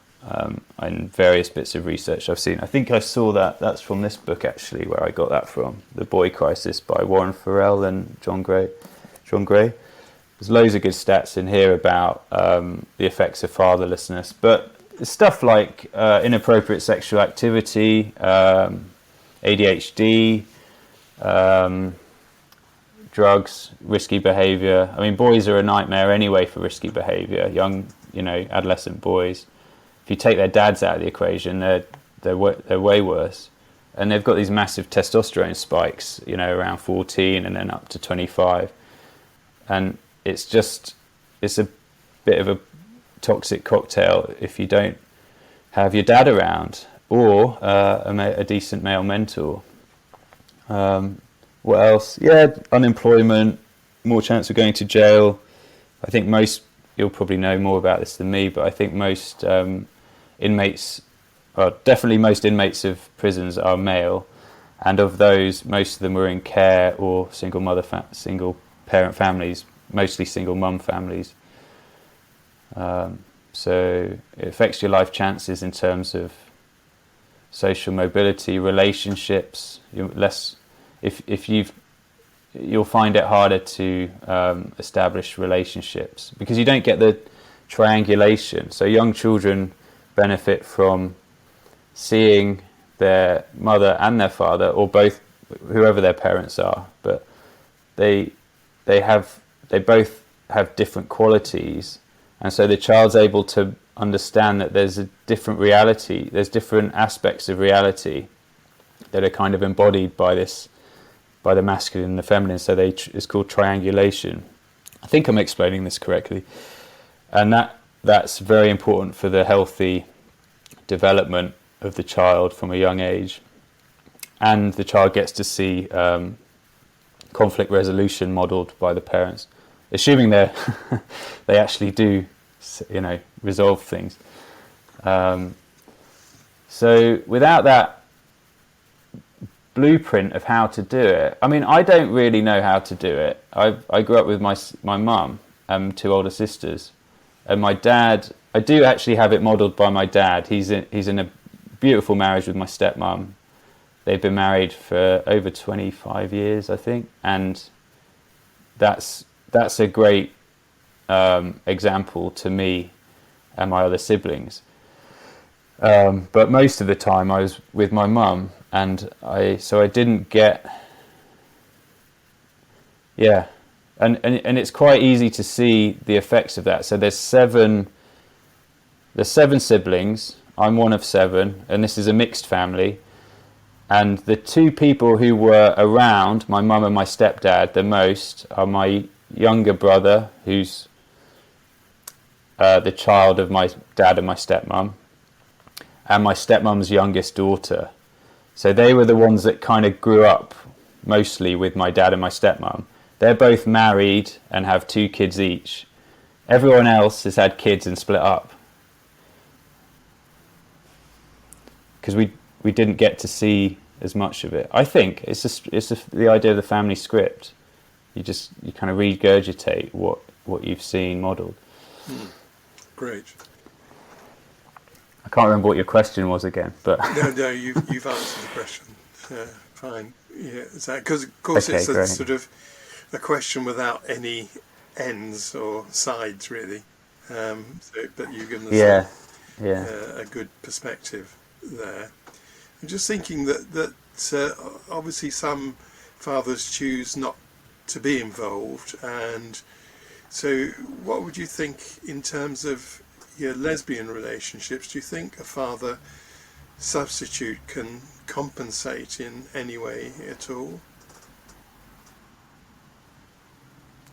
in various bits of research I've seen. I think I saw that's from this book actually, where I got that from, The Boy Crisis by Warren Farrell and John Gray. There's loads of good stats in here about the effects of fatherlessness, but stuff like inappropriate sexual activity, ADHD, drugs, risky behaviour. I mean, boys are a nightmare anyway for risky behaviour. Young, adolescent boys. If you take their dads out of the equation, they're way worse, and they've got these massive testosterone spikes, around 14 and then up to 25, and it's a bit of a toxic cocktail if you don't have your dad around or a decent male mentor. What else? Yeah, unemployment, more chance of going to jail. I think you'll probably know more about this than me, but I think most inmates of prisons are male, and of those, most of them were in care or single parent families, mostly single mum families. So it affects your life chances in terms of social mobility, relationships. You'll find it harder to establish relationships because you don't get the triangulation. So young children benefit from seeing their mother and their father, or both, whoever their parents are, but they both have different qualities, and so the child's able to understand that there's a different reality, there's different aspects of reality that are kind of embodied by the masculine and the feminine. So it's called triangulation. I think I'm explaining this correctly, and that's very important for the healthy development of the child from a young age. And the child gets to see conflict resolution modelled by the parents, assuming they actually do, resolve things. So without that blueprint of how to do it, I mean, I don't really know how to do it. I grew up with my mum, 2 older sisters, and my dad. I do actually have it modelled by my dad. He's in a beautiful marriage with my stepmom. They've been married for over 25 years, I think, and that's a great example to me and my other siblings. But most of the time I was with my mum, and I didn't get, and it's quite easy to see the effects of that. So there's 7 siblings. I'm one of 7, and this is a mixed family. And the 2 people who were around my mum and my stepdad the most are my younger brother, who's the child of my dad and my stepmum, and my stepmum's youngest daughter. So they were the ones that kind of grew up mostly with my dad and my stepmum. They're both married and have 2 kids each. Everyone else has had kids and split up, because we didn't get to see as much of it. I think it's the idea of the family script. You kind of regurgitate what you've seen modelled. Great. I can't remember what your question was again, but No, you've answered the question. Fine. Yeah, because of course okay, it's a great. sort of a question without any ends or sides really. But you've given us a good perspective there. I'm just thinking that obviously some fathers choose not to be involved, and so what would you think in terms of your lesbian relationships? Do you think a father substitute can compensate in any way at all?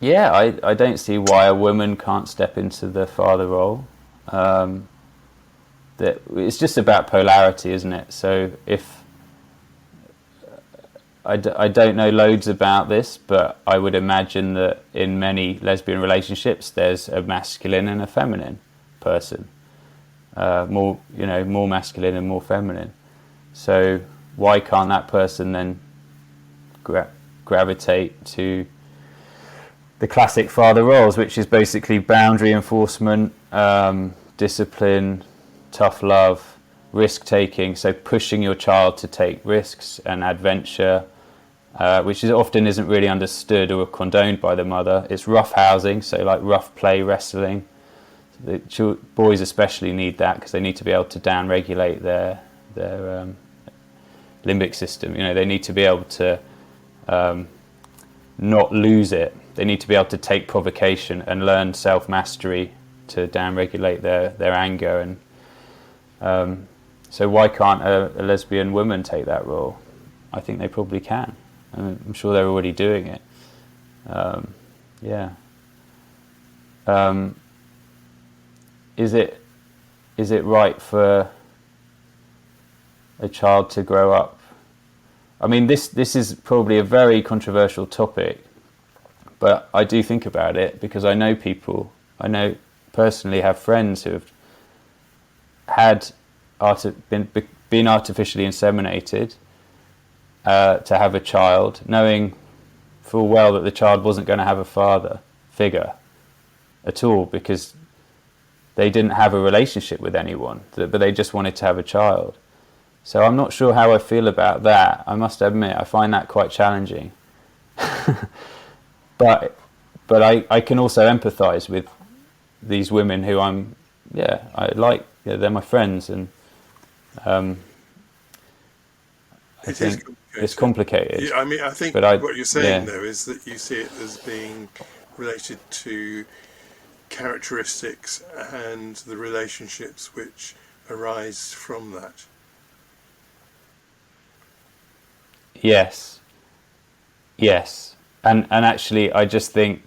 Yeah, I don't see why a woman can't step into the father role. That it's just about polarity, isn't it? So if I don't know loads about this, but I would imagine that in many lesbian relationships there's a masculine and a feminine person, more masculine and more feminine. So why can't that person then gravitate to the classic father roles, which is basically boundary enforcement, discipline, tough love, risk taking, so pushing your child to take risks and adventure, which often isn't really understood or condoned by the mother. It's rough housing, so like rough play, wrestling. The boys especially need that because they need to be able to down-regulate their limbic system. They need to be able to not lose it. They need to be able to take provocation and learn self-mastery to down-regulate their anger. And so why can't a lesbian woman take that role? I think they probably can. I'm sure they're already doing it. Is it right for a child to grow up? I mean, this is probably a very controversial topic, but I do think about it because I know personally have friends who have been artificially inseminated, to have a child, knowing full well that the child wasn't going to have a father figure at all, because they didn't have a relationship with anyone, but they just wanted to have a child. So I'm not sure how I feel about that. I must admit, I find that quite challenging. but I can also empathise with these women who I like. They're my friends, and I think it's complicated. Yeah, I mean, I think what you're saying though is that you see it as being related to characteristics and the relationships which arise from that. Yes, and actually, I just think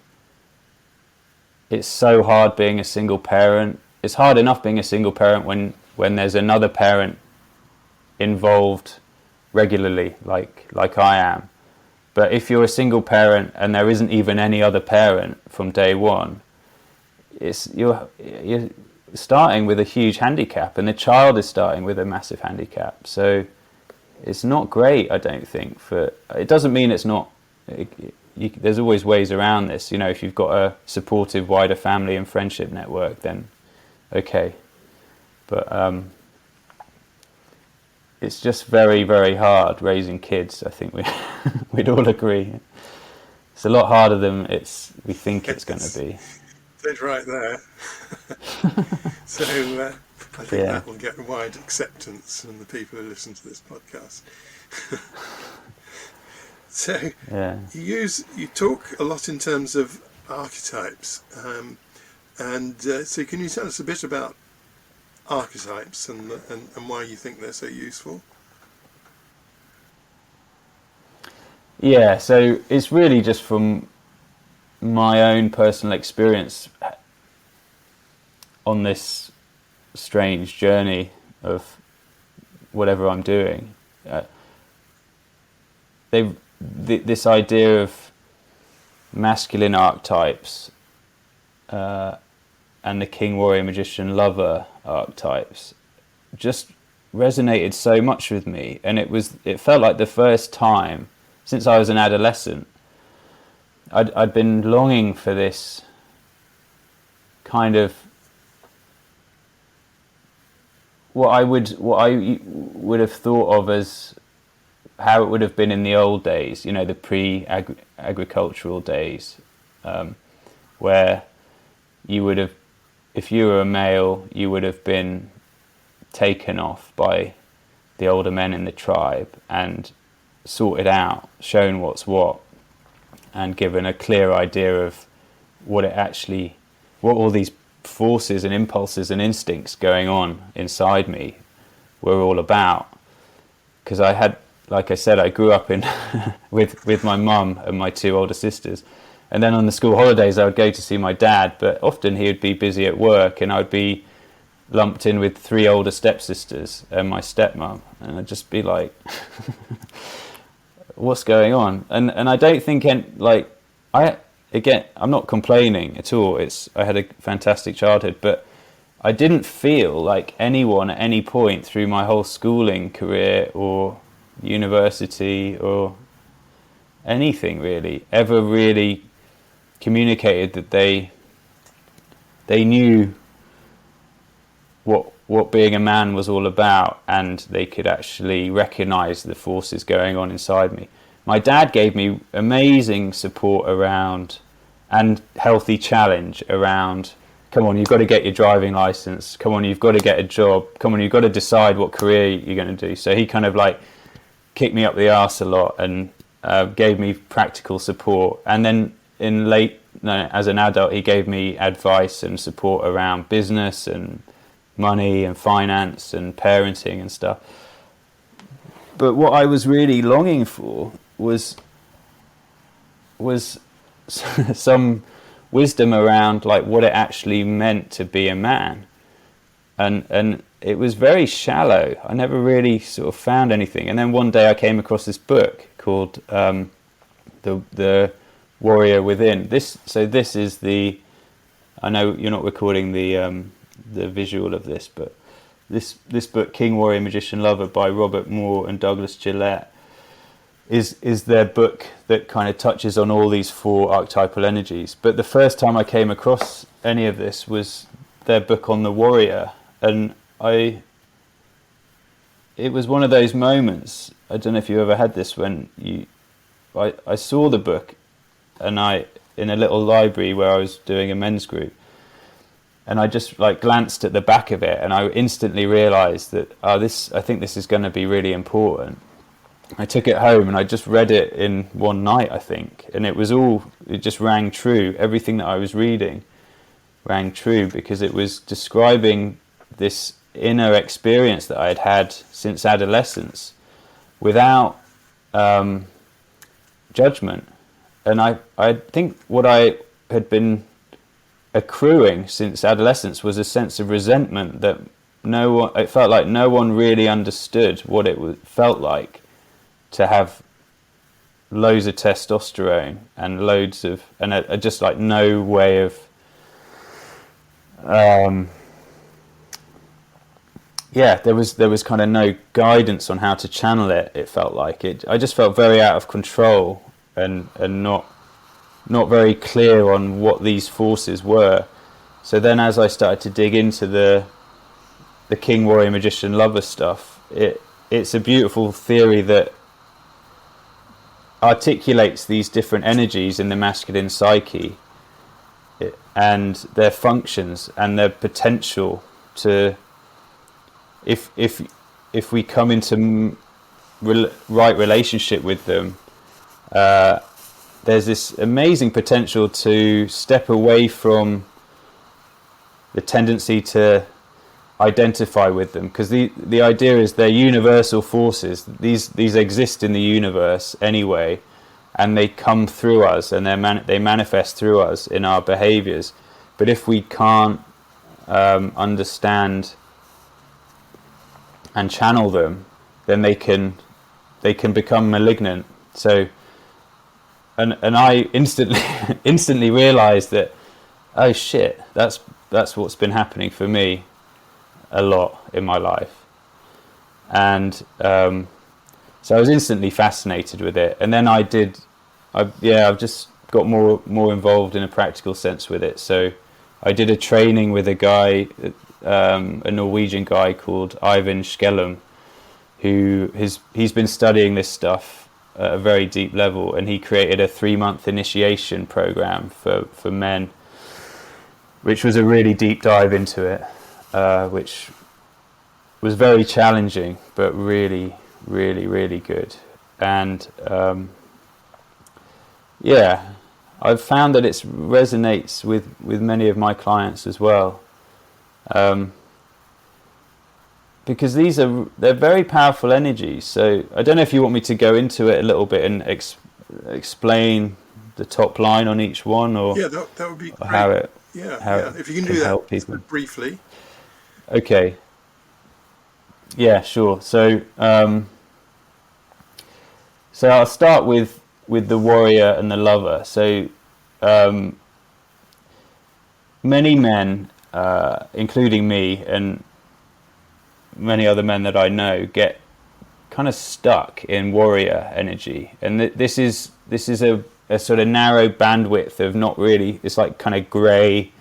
it's so hard being a single parent. It's hard enough being a single parent when there's another parent involved regularly, like I am. But if you're a single parent and there isn't even any other parent from day one, you're starting with a huge handicap, and the child is starting with a massive handicap. So it's not great, I don't think. It doesn't mean it's not. There's always ways around this. If you've got a supportive wider family and friendship network, then okay. But it's just very, very hard raising kids. I think we'd all agree. It's a lot harder than we think it's going to be. That's right there. So I think that will get wide acceptance from the people who listen to this podcast. So you talk a lot in terms of archetypes, so can you tell us a bit about archetypes and why you think they're so useful? Yeah, so it's really just from my own personal experience on this strange journey of whatever I'm doing. This idea of masculine archetypes and the king, warrior, magician, lover archetypes just resonated so much with me, and it felt like the first time since I was an adolescent I'd been longing for this kind of what I would have thought of as how it would have been in the old days, the pre-agricultural days, where you would have, if you were a male, you would have been taken off by the older men in the tribe and sorted out, shown what's what, and given a clear idea of what all these forces and impulses and instincts going on inside me were all about. Because I had, like I said, I grew up in with my mum and my two older sisters, and then on the school holidays I would go to see my dad, but often he would be busy at work, and I'd be lumped in with three older stepsisters and my stepmom, and I'd just be like, what's going on? And I don't think I'm not complaining at all. I had a fantastic childhood, but I didn't feel like anyone at any point through my whole schooling career or university or anything really ever really communicated that they knew what being a man was all about, and they could actually recognise the forces going on inside me. My dad gave me amazing support around and healthy challenge around, come on, you've got to get your driving licence, come on, you've got to get a job, come on, you've got to decide what career you're going to do. So he kind of like kicked me up the arse a lot and gave me practical support. And then as an adult, he gave me advice and support around business and money and finance and parenting and stuff. But what I was really longing for was some wisdom around like what it actually meant to be a man, and it was very shallow. I never really sort of found anything. And then one day I came across this book called the Warrior Within. This is the, I know you're not recording the visual of this, but this book, King, Warrior, Magician, Lover by Robert Moore and Douglas Gillette, is their book that kind of touches on all these 4 archetypal energies. But the first time I came across any of this was their book on the warrior, and it was one of those moments, I don't know if you ever had this, when I saw the book, and in a little library where I was doing a men's group, and I just like glanced at the back of it, and I instantly realised that I think this is going to be really important. I took it home and I just read it in one night, I think, and it just rang true. Everything that I was reading rang true, because it was describing this inner experience that I had had since adolescence without judgment. And I think what I had been accruing since adolescence was a sense of resentment that it felt like no one really understood what it felt like to have loads of testosterone and just like no way of there was kind of no guidance on how to channel it. It felt like I just felt very out of control and not very clear on what these forces were. So then as I started to dig into the King, Warrior, Magician, Lover stuff, it's a beautiful theory that articulates these different energies in the masculine psyche and their functions and their potential to, if we come into right relationship with them, there's this amazing potential to step away from the tendency to identify with them, because the idea is they're universal forces. These exist in the universe anyway, and they come through us, and they manifest through us in our behaviors. But if we can't understand and channel them, then they can become malignant. So and I instantly realized that, oh shit, that's what's been happening for me a lot in my life. And so I was instantly fascinated with it, and then I've just got more involved in a practical sense with it. So I did a training with a guy, a Norwegian guy called Eivind Skellum, he's been studying this stuff at a very deep level, and he created a 3-month initiation program for men, which was a really deep dive into it, which was very challenging, but really, really, really good. And I've found that it resonates with many of my clients as well, because they're very powerful energies. So I don't know if you want me to go into it a little bit and explain the top line on each one, or that would be great. How it if you can do that briefly. Okay. Yeah, sure. So I'll start with the warrior and the lover. So many men, including me and many other men that I know, get kind of stuck in warrior energy, and this is a sort of narrow bandwidth of not really. It's like kind of grey.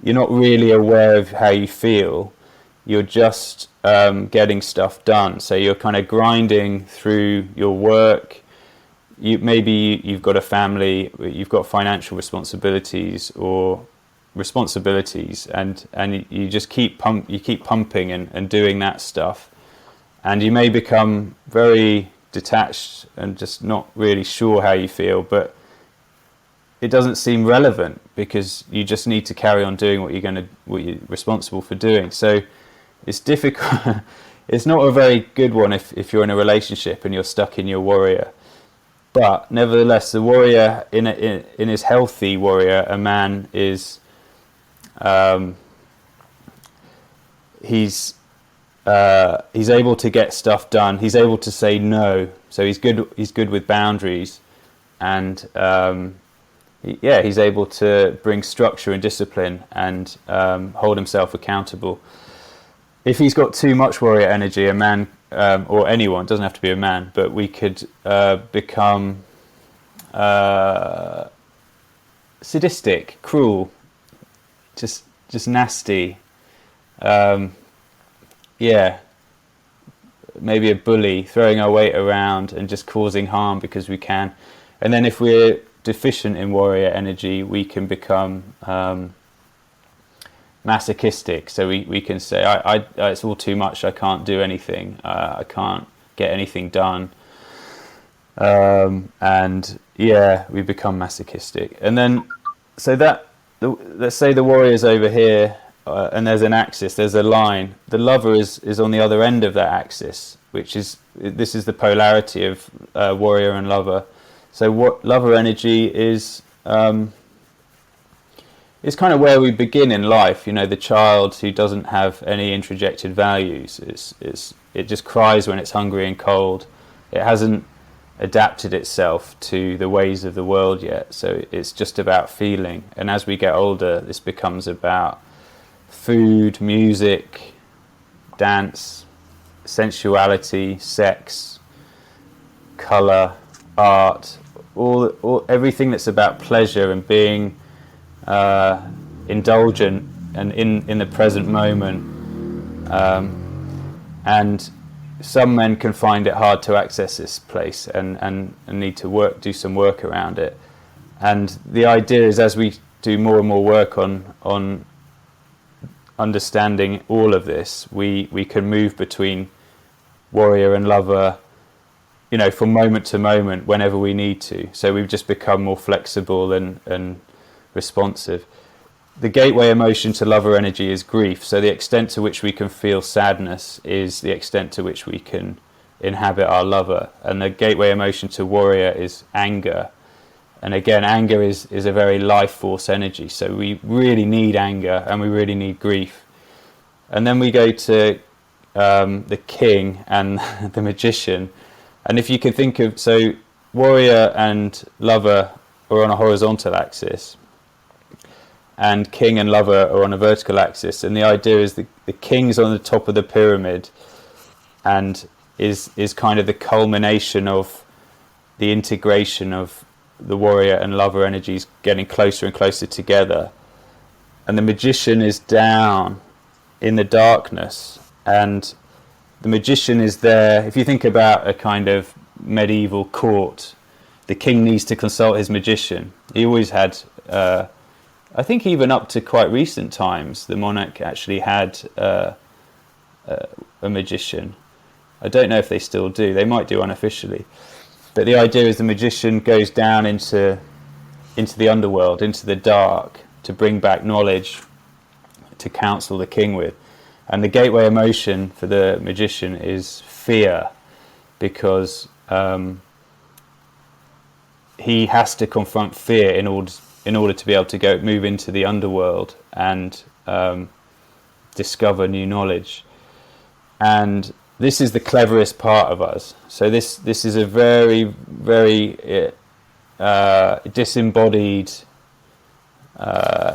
You're not really aware of how you feel. You're just getting stuff done. So you're kind of grinding through your work. Maybe you've got a family, you've got financial responsibilities and you just keep pumping and doing that stuff, and you may become very detached and just not really sure how you feel, but it doesn't seem relevant because you just need to carry on doing what you're responsible for doing. So it's difficult. It's not a very good one if you're in a relationship and you're stuck in your warrior. But nevertheless, the warrior in his healthy warrior, a man is he's able to get stuff done. He's able to say no. So he's good with boundaries, and he's able to bring structure and discipline and hold himself accountable. If he's got too much warrior energy, a man or anyone, doesn't have to be a man, but we could become sadistic, cruel, just nasty. Maybe a bully, throwing our weight around and just causing harm because we can. And then if we're deficient in warrior energy, we can become masochistic. So we can say, I it's all too much, I can't do anything, I can't get anything done. We become masochistic. And then, so let's say the warrior's over here, and there's an axis, there's a line. The lover is on the other end of that axis, this is the polarity of warrior and lover. So what lover energy is kind of where we begin in life. The child who doesn't have any introjected values. It just cries when it's hungry and cold. It hasn't adapted itself to the ways of the world yet. So it's just about feeling. And as we get older, this becomes about food, music, dance, sensuality, sex, colour, art, everything that's about pleasure and being indulgent and in the present moment. And some men can find it hard to access this place and need to do some work around it. And the idea is, as we do more and more work on understanding all of this, we can move between warrior and lover, from moment to moment, whenever we need to. So we've just become more flexible and responsive. The gateway emotion to lover energy is grief. So the extent to which we can feel sadness is the extent to which we can inhabit our lover. And the gateway emotion to warrior is anger. And again, anger is a very life force energy. So we really need anger and we really need grief. And then we go to the king and the magician. And if you can think of, so warrior and lover are on a horizontal axis, and king and lover are on a vertical axis. And the idea is the king's on the top of the pyramid and is kind of the culmination of the integration of the warrior and lover energies getting closer and closer together. And the magician is down in the darkness, and the magician is there. If you think about a kind of medieval court, the king needs to consult his magician. He always had, I think even up to quite recent times, the monarch actually had a magician. I don't know if they still do. They might do unofficially. But the idea is the magician goes down into the underworld, into the dark, to bring back knowledge, to counsel the king with. And the gateway emotion for the magician is fear, because he has to confront fear in order to be able to move into the underworld and discover new knowledge. And this is the cleverest part of us. So this is a very, very disembodied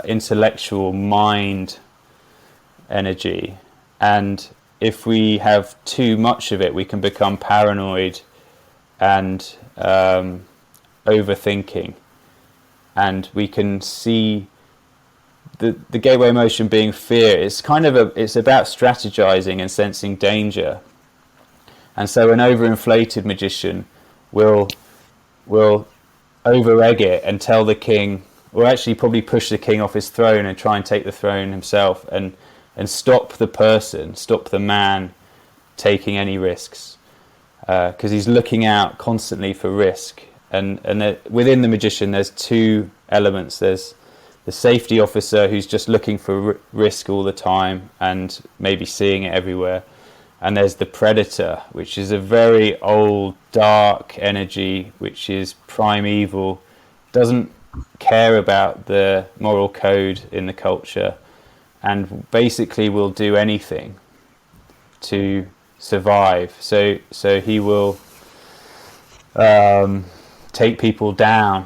intellectual mind energy, and if we have too much of it, we can become paranoid and overthinking, and we can see the gateway emotion being fear. It's kind of it's about strategizing and sensing danger. And so an overinflated magician will over-egg it and tell the king, or actually probably push the king off his throne and try and take the throne himself, and stop the man taking any risks, because he's looking out constantly for risk. And within the magician, there's two elements. There's the safety officer who's just looking for risk all the time and maybe seeing it everywhere. And there's the predator, which is a very old, dark energy, which is primeval, doesn't care about the moral code in the culture, and basically will do anything to survive. So he will take people down,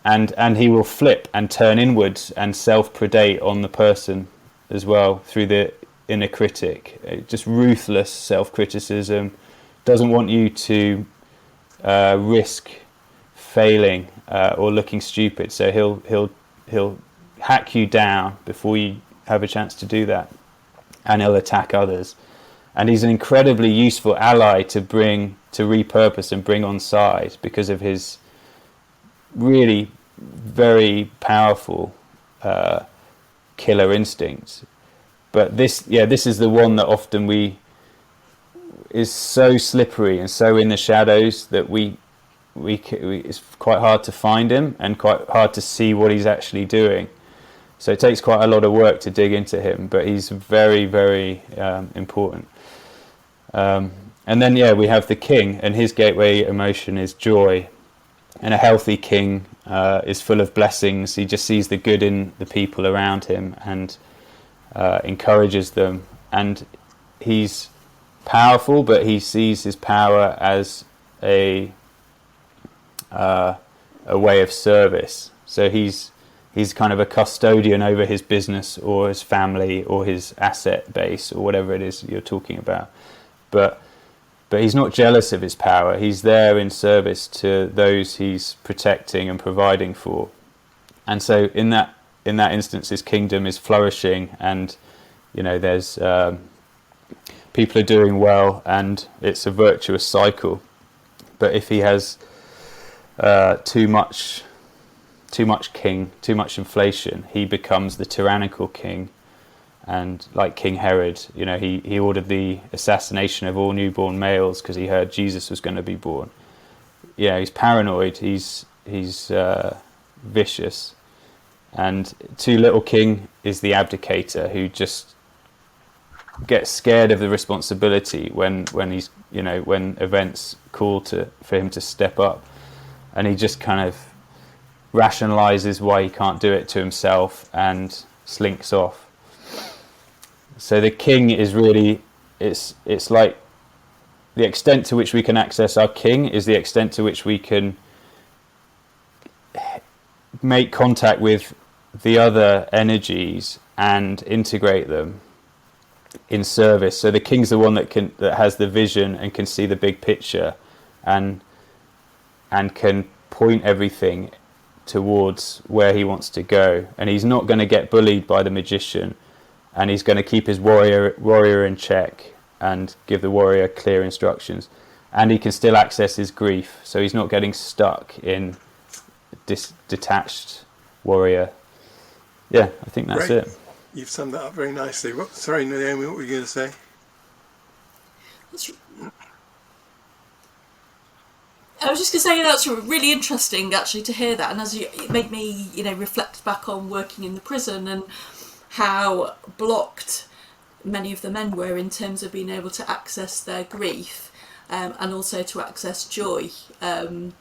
and he will flip and turn inwards and self-predate on the person as well through the inner critic, just ruthless self-criticism, doesn't want you to risk failing or looking stupid. So he'll hack you down before you have a chance to do that, and he'll attack others. And he's an incredibly useful ally to repurpose and bring on side because of his really very powerful killer instincts. But this is the one that often is so slippery and so in the shadows that it's quite hard to find him and quite hard to see what he's actually doing. So it takes quite a lot of work to dig into him, but he's very, very important. And then we have the king, and his gateway emotion is joy. And a healthy king is full of blessings. He just sees the good in the people around him and encourages them. And he's powerful, but he sees his power as a way of service. So he's kind of a custodian over his business or his family or his asset base or whatever it is you're talking about. But he's not jealous of his power. He's there in service to those he's protecting and providing for. And so in that instance, his kingdom is flourishing, and there's people are doing well, and it's a virtuous cycle. But if he has too much king, too much inflation, he becomes the tyrannical king. And like King Herod, he ordered the assassination of all newborn males because he heard Jesus was going to be born. He's paranoid. He's vicious. And too little king is the abdicator who just gets scared of the responsibility when events call for him to step up, and he just kind of rationalizes why he can't do it to himself and slinks off. So the king is really, it's like the extent to which we can access our king is the extent to which we can make contact with the other energies and integrate them in service. So the king's the one that has the vision and can see the big picture and can point everything towards where he wants to go. And he's not going to get bullied by the magician. And he's going to keep his warrior in check and give the warrior clear instructions. And he can still access his grief, so he's not getting stuck in detached warrior. Yeah, I think that's Great. it. You've summed that up very nicely. Sorry, Naomi, what were you going to say? I was just going to say that's really interesting actually to hear that, and it made me reflect back on working in the prison and how blocked many of the men were in terms of being able to access their grief and also to access joy. Made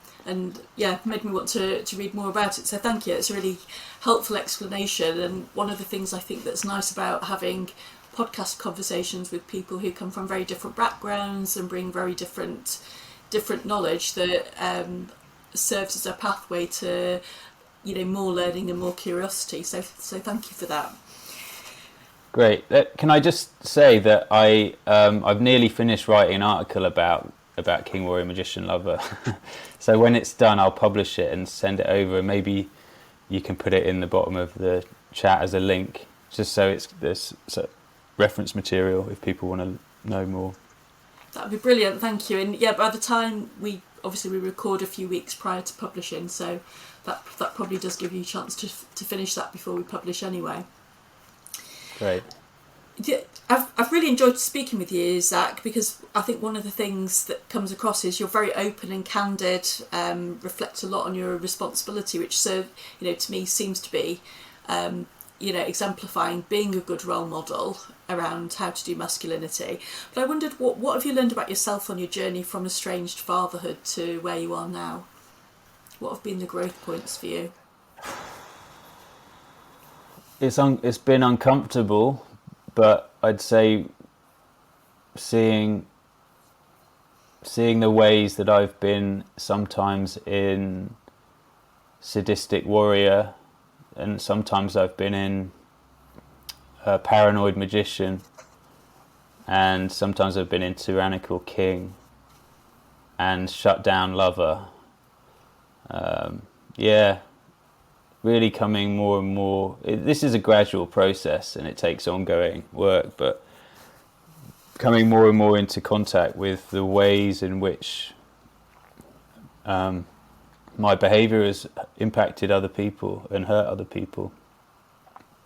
me want to read more about it. So thank you. It's a really helpful explanation. And one of the things I think that's nice about having podcast conversations with people who come from very different backgrounds and bring very different knowledge that serves as a pathway to more learning and more curiosity. So thank you for that. Great. Can I just say that I've nearly finished writing an article about King Warrior Magician Lover. So when it's done, I'll publish it and send it over. Maybe you can put it in the bottom of the chat as a link, just so there's reference material if people want to know more. That'd be brilliant. Thank you. And by the time we record a few weeks prior to publishing, so that probably does give you a chance to finish that before we publish anyway. Great. Yeah, I've really enjoyed speaking with you, Zac, because I think one of the things that comes across is you're very open and candid, reflect a lot on your responsibility, which to me seems to be, exemplifying being a good role model around how to do masculinity. But I wondered, what have you learned about yourself on your journey from estranged fatherhood to where you are now? What have been the growth points for you? It's been uncomfortable, but I'd say seeing the ways that I've been sometimes in sadistic warrior, and sometimes I've been in a paranoid magician, and sometimes I've been in tyrannical king and shut down lover. Really coming more and more. This is a gradual process and it takes ongoing work, but coming more and more into contact with the ways in which my behaviour has impacted other people and hurt other people,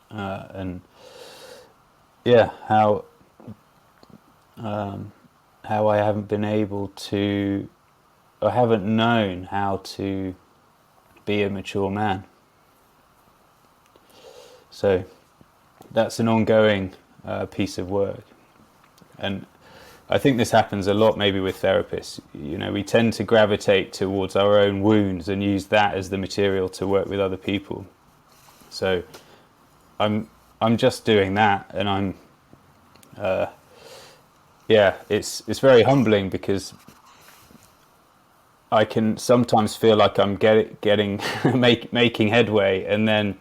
and how I haven't been able to, I haven't known how to be a mature man. So that's an ongoing piece of work, and I think this happens a lot maybe with therapists. You know, we tend to gravitate towards our own wounds and use that as the material to work with other people. So I'm just doing that, and I'm it's very humbling, because I can sometimes feel like I'm getting making headway, and then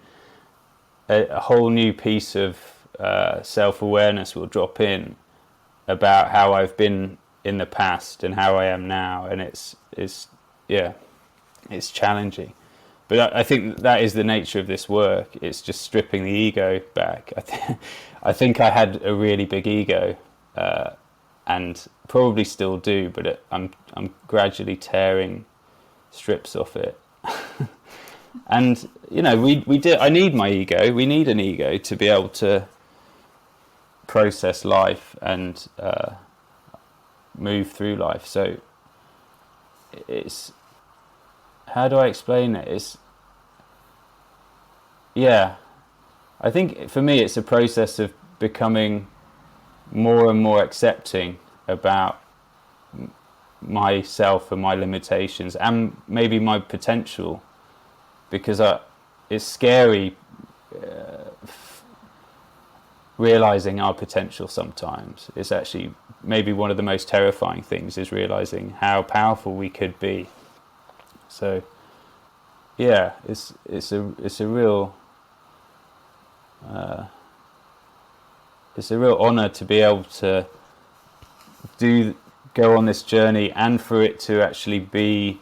a whole new piece of self-awareness will drop in about how I've been in the past and how I am now, and it's challenging. But I think that is the nature of this work. It's just stripping the ego back. I think I had a really big ego, and probably still do, but I'm gradually tearing strips off it. And you know, I need my ego. We need an ego to be able to process life and move through life. So it's, how do I explain it? I think for me it's a process of becoming more and more accepting about myself and my limitations and maybe my potential, because it's scary realizing our potential sometimes. It's actually maybe one of the most terrifying things, is realizing how powerful we could be. So it's a real honor to be able to go on this journey, and for it to actually be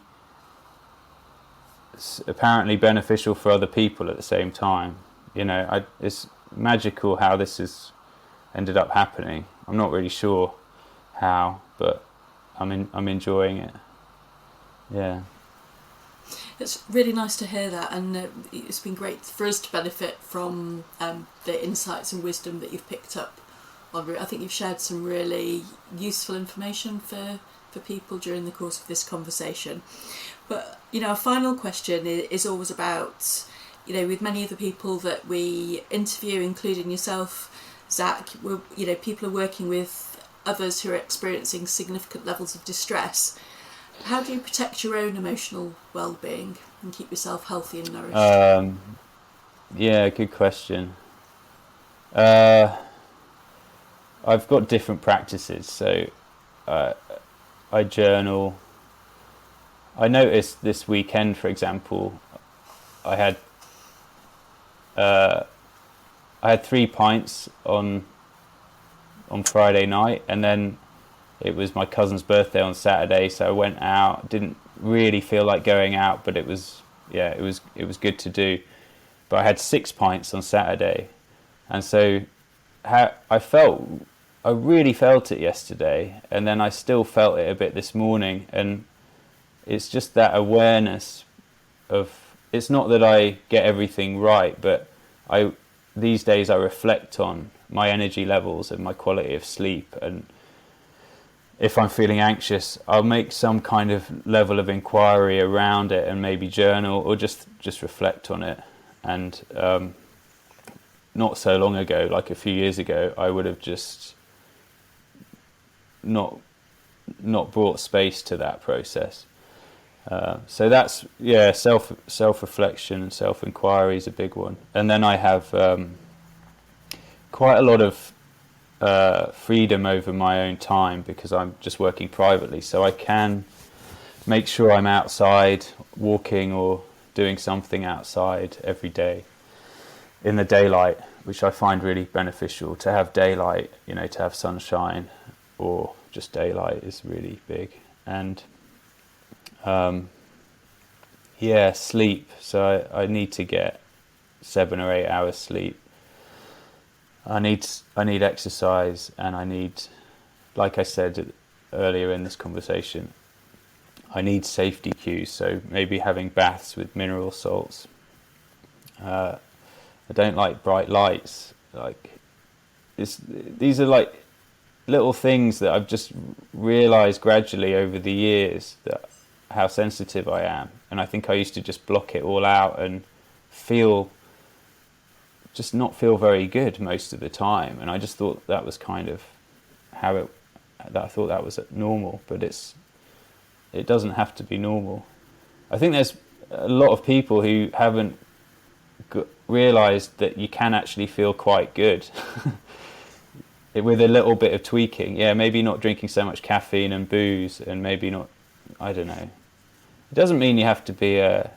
apparently beneficial for other people at the same time. You know, it's magical how this has ended up happening. I'm not really sure how, but I'm enjoying it. Yeah. It's really nice to hear that, and it's been great for us to benefit from the insights and wisdom that you've picked up. I think you've shared some really useful information for people during the course of this conversation. But, you know, a final question is always about, you know, with many of the people that we interview, including yourself, Zac, people are working with others who are experiencing significant levels of distress. How do you protect your own emotional well-being and keep yourself healthy and nourished? Good question. I've got different practices. So I journal. I noticed this weekend, for example, I had 3 pints on Friday night, and then it was my cousin's birthday on Saturday, so I went out. Didn't really feel like going out, but it was good to do. But I had 6 pints on Saturday, and so I really felt it yesterday, and then I still felt it a bit this morning. And it's just that awareness of, it's not that I get everything right, but these days I reflect on my energy levels and my quality of sleep, and if I'm feeling anxious, I'll make some kind of level of inquiry around it and maybe journal or just reflect on it. And not so long ago, like a few years ago, I would have just not brought space to that process. So that's self-reflection and self-inquiry is a big one. And then I have quite a lot of freedom over my own time, because I'm just working privately, so I can make sure I'm outside walking or doing something outside every day in the daylight, which I find really beneficial. To have daylight, to have sunshine or just daylight is really big. And sleep. So I need to get 7 or 8 hours sleep. I need exercise, and I need, like I said earlier in this conversation, I need safety cues. So maybe having baths with mineral salts. I don't like bright lights. These are like little things that I've just realised gradually over the years that how sensitive I am. And I think I used to just block it all out and not feel very good most of the time. And I just thought that was kind of I thought that was normal, but it doesn't have to be normal. I think there's a lot of people who haven't realised that you can actually feel quite good with a little bit of tweaking. Yeah, maybe not drinking so much caffeine and booze, and maybe not, I don't know. It doesn't mean you have to be a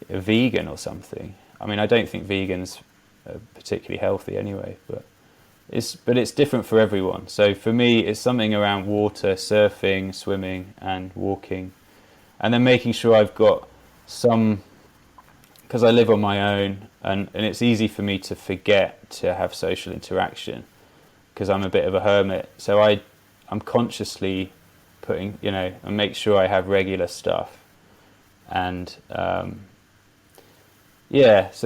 vegan or something. I mean, I don't think vegans are particularly healthy anyway, but it's different for everyone. So for me, it's something around water, surfing, swimming, and walking, and then making sure I've got some, because I live on my own, and it's easy for me to forget to have social interaction because I'm a bit of a hermit. So I'm consciously putting, and make sure I have regular stuff. And so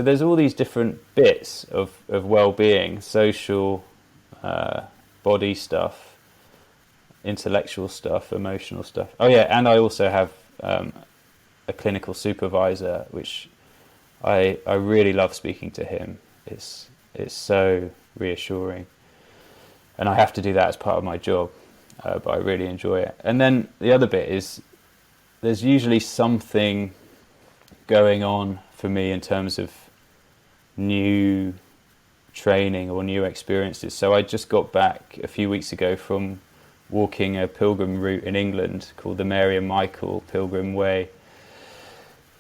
there's all these different bits of well-being, social, body stuff, intellectual stuff, emotional stuff. Oh yeah, and I also have a clinical supervisor, which I really love speaking to him. It's so reassuring, and I have to do that as part of my job, but I really enjoy it. And then the other bit is there's usually something going on for me in terms of new training or new experiences. So I just got back a few weeks ago from walking a pilgrim route in England called the Mary and Michael Pilgrim Way,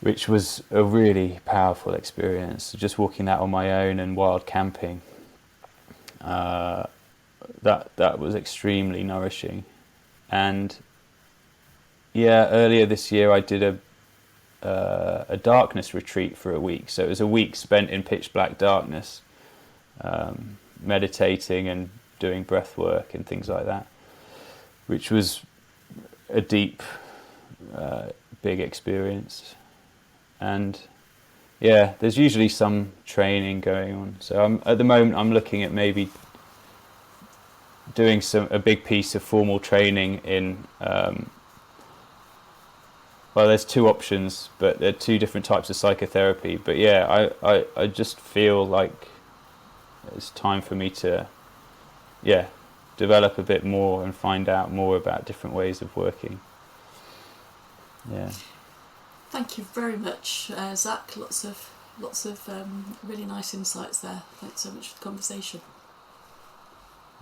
which was a really powerful experience. Just walking that on my own and wild camping. That was extremely nourishing. And earlier this year I did a darkness retreat for a week. So it was a week spent in pitch black darkness, meditating and doing breath work and things like that, which was a deep, big experience. And there's usually some training going on. So at the moment I'm looking at maybe doing a big piece of formal training in there's 2 options, but there are 2 different types of psychotherapy. But I just feel like it's time for me to develop a bit more and find out more about different ways of working. Thank you very much, Zac. Lots of really nice insights there. Thanks so much for the conversation.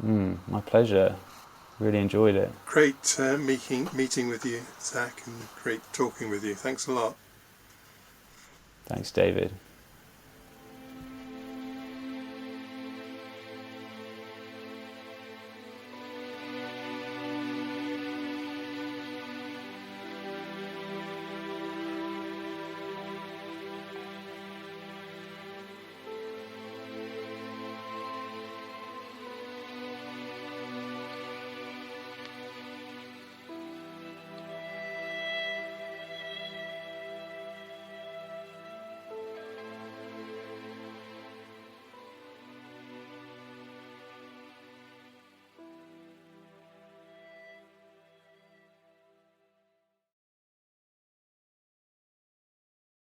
My pleasure. Really enjoyed it. Great meeting with you, Zac, and great talking with you. Thanks a lot. Thanks, David.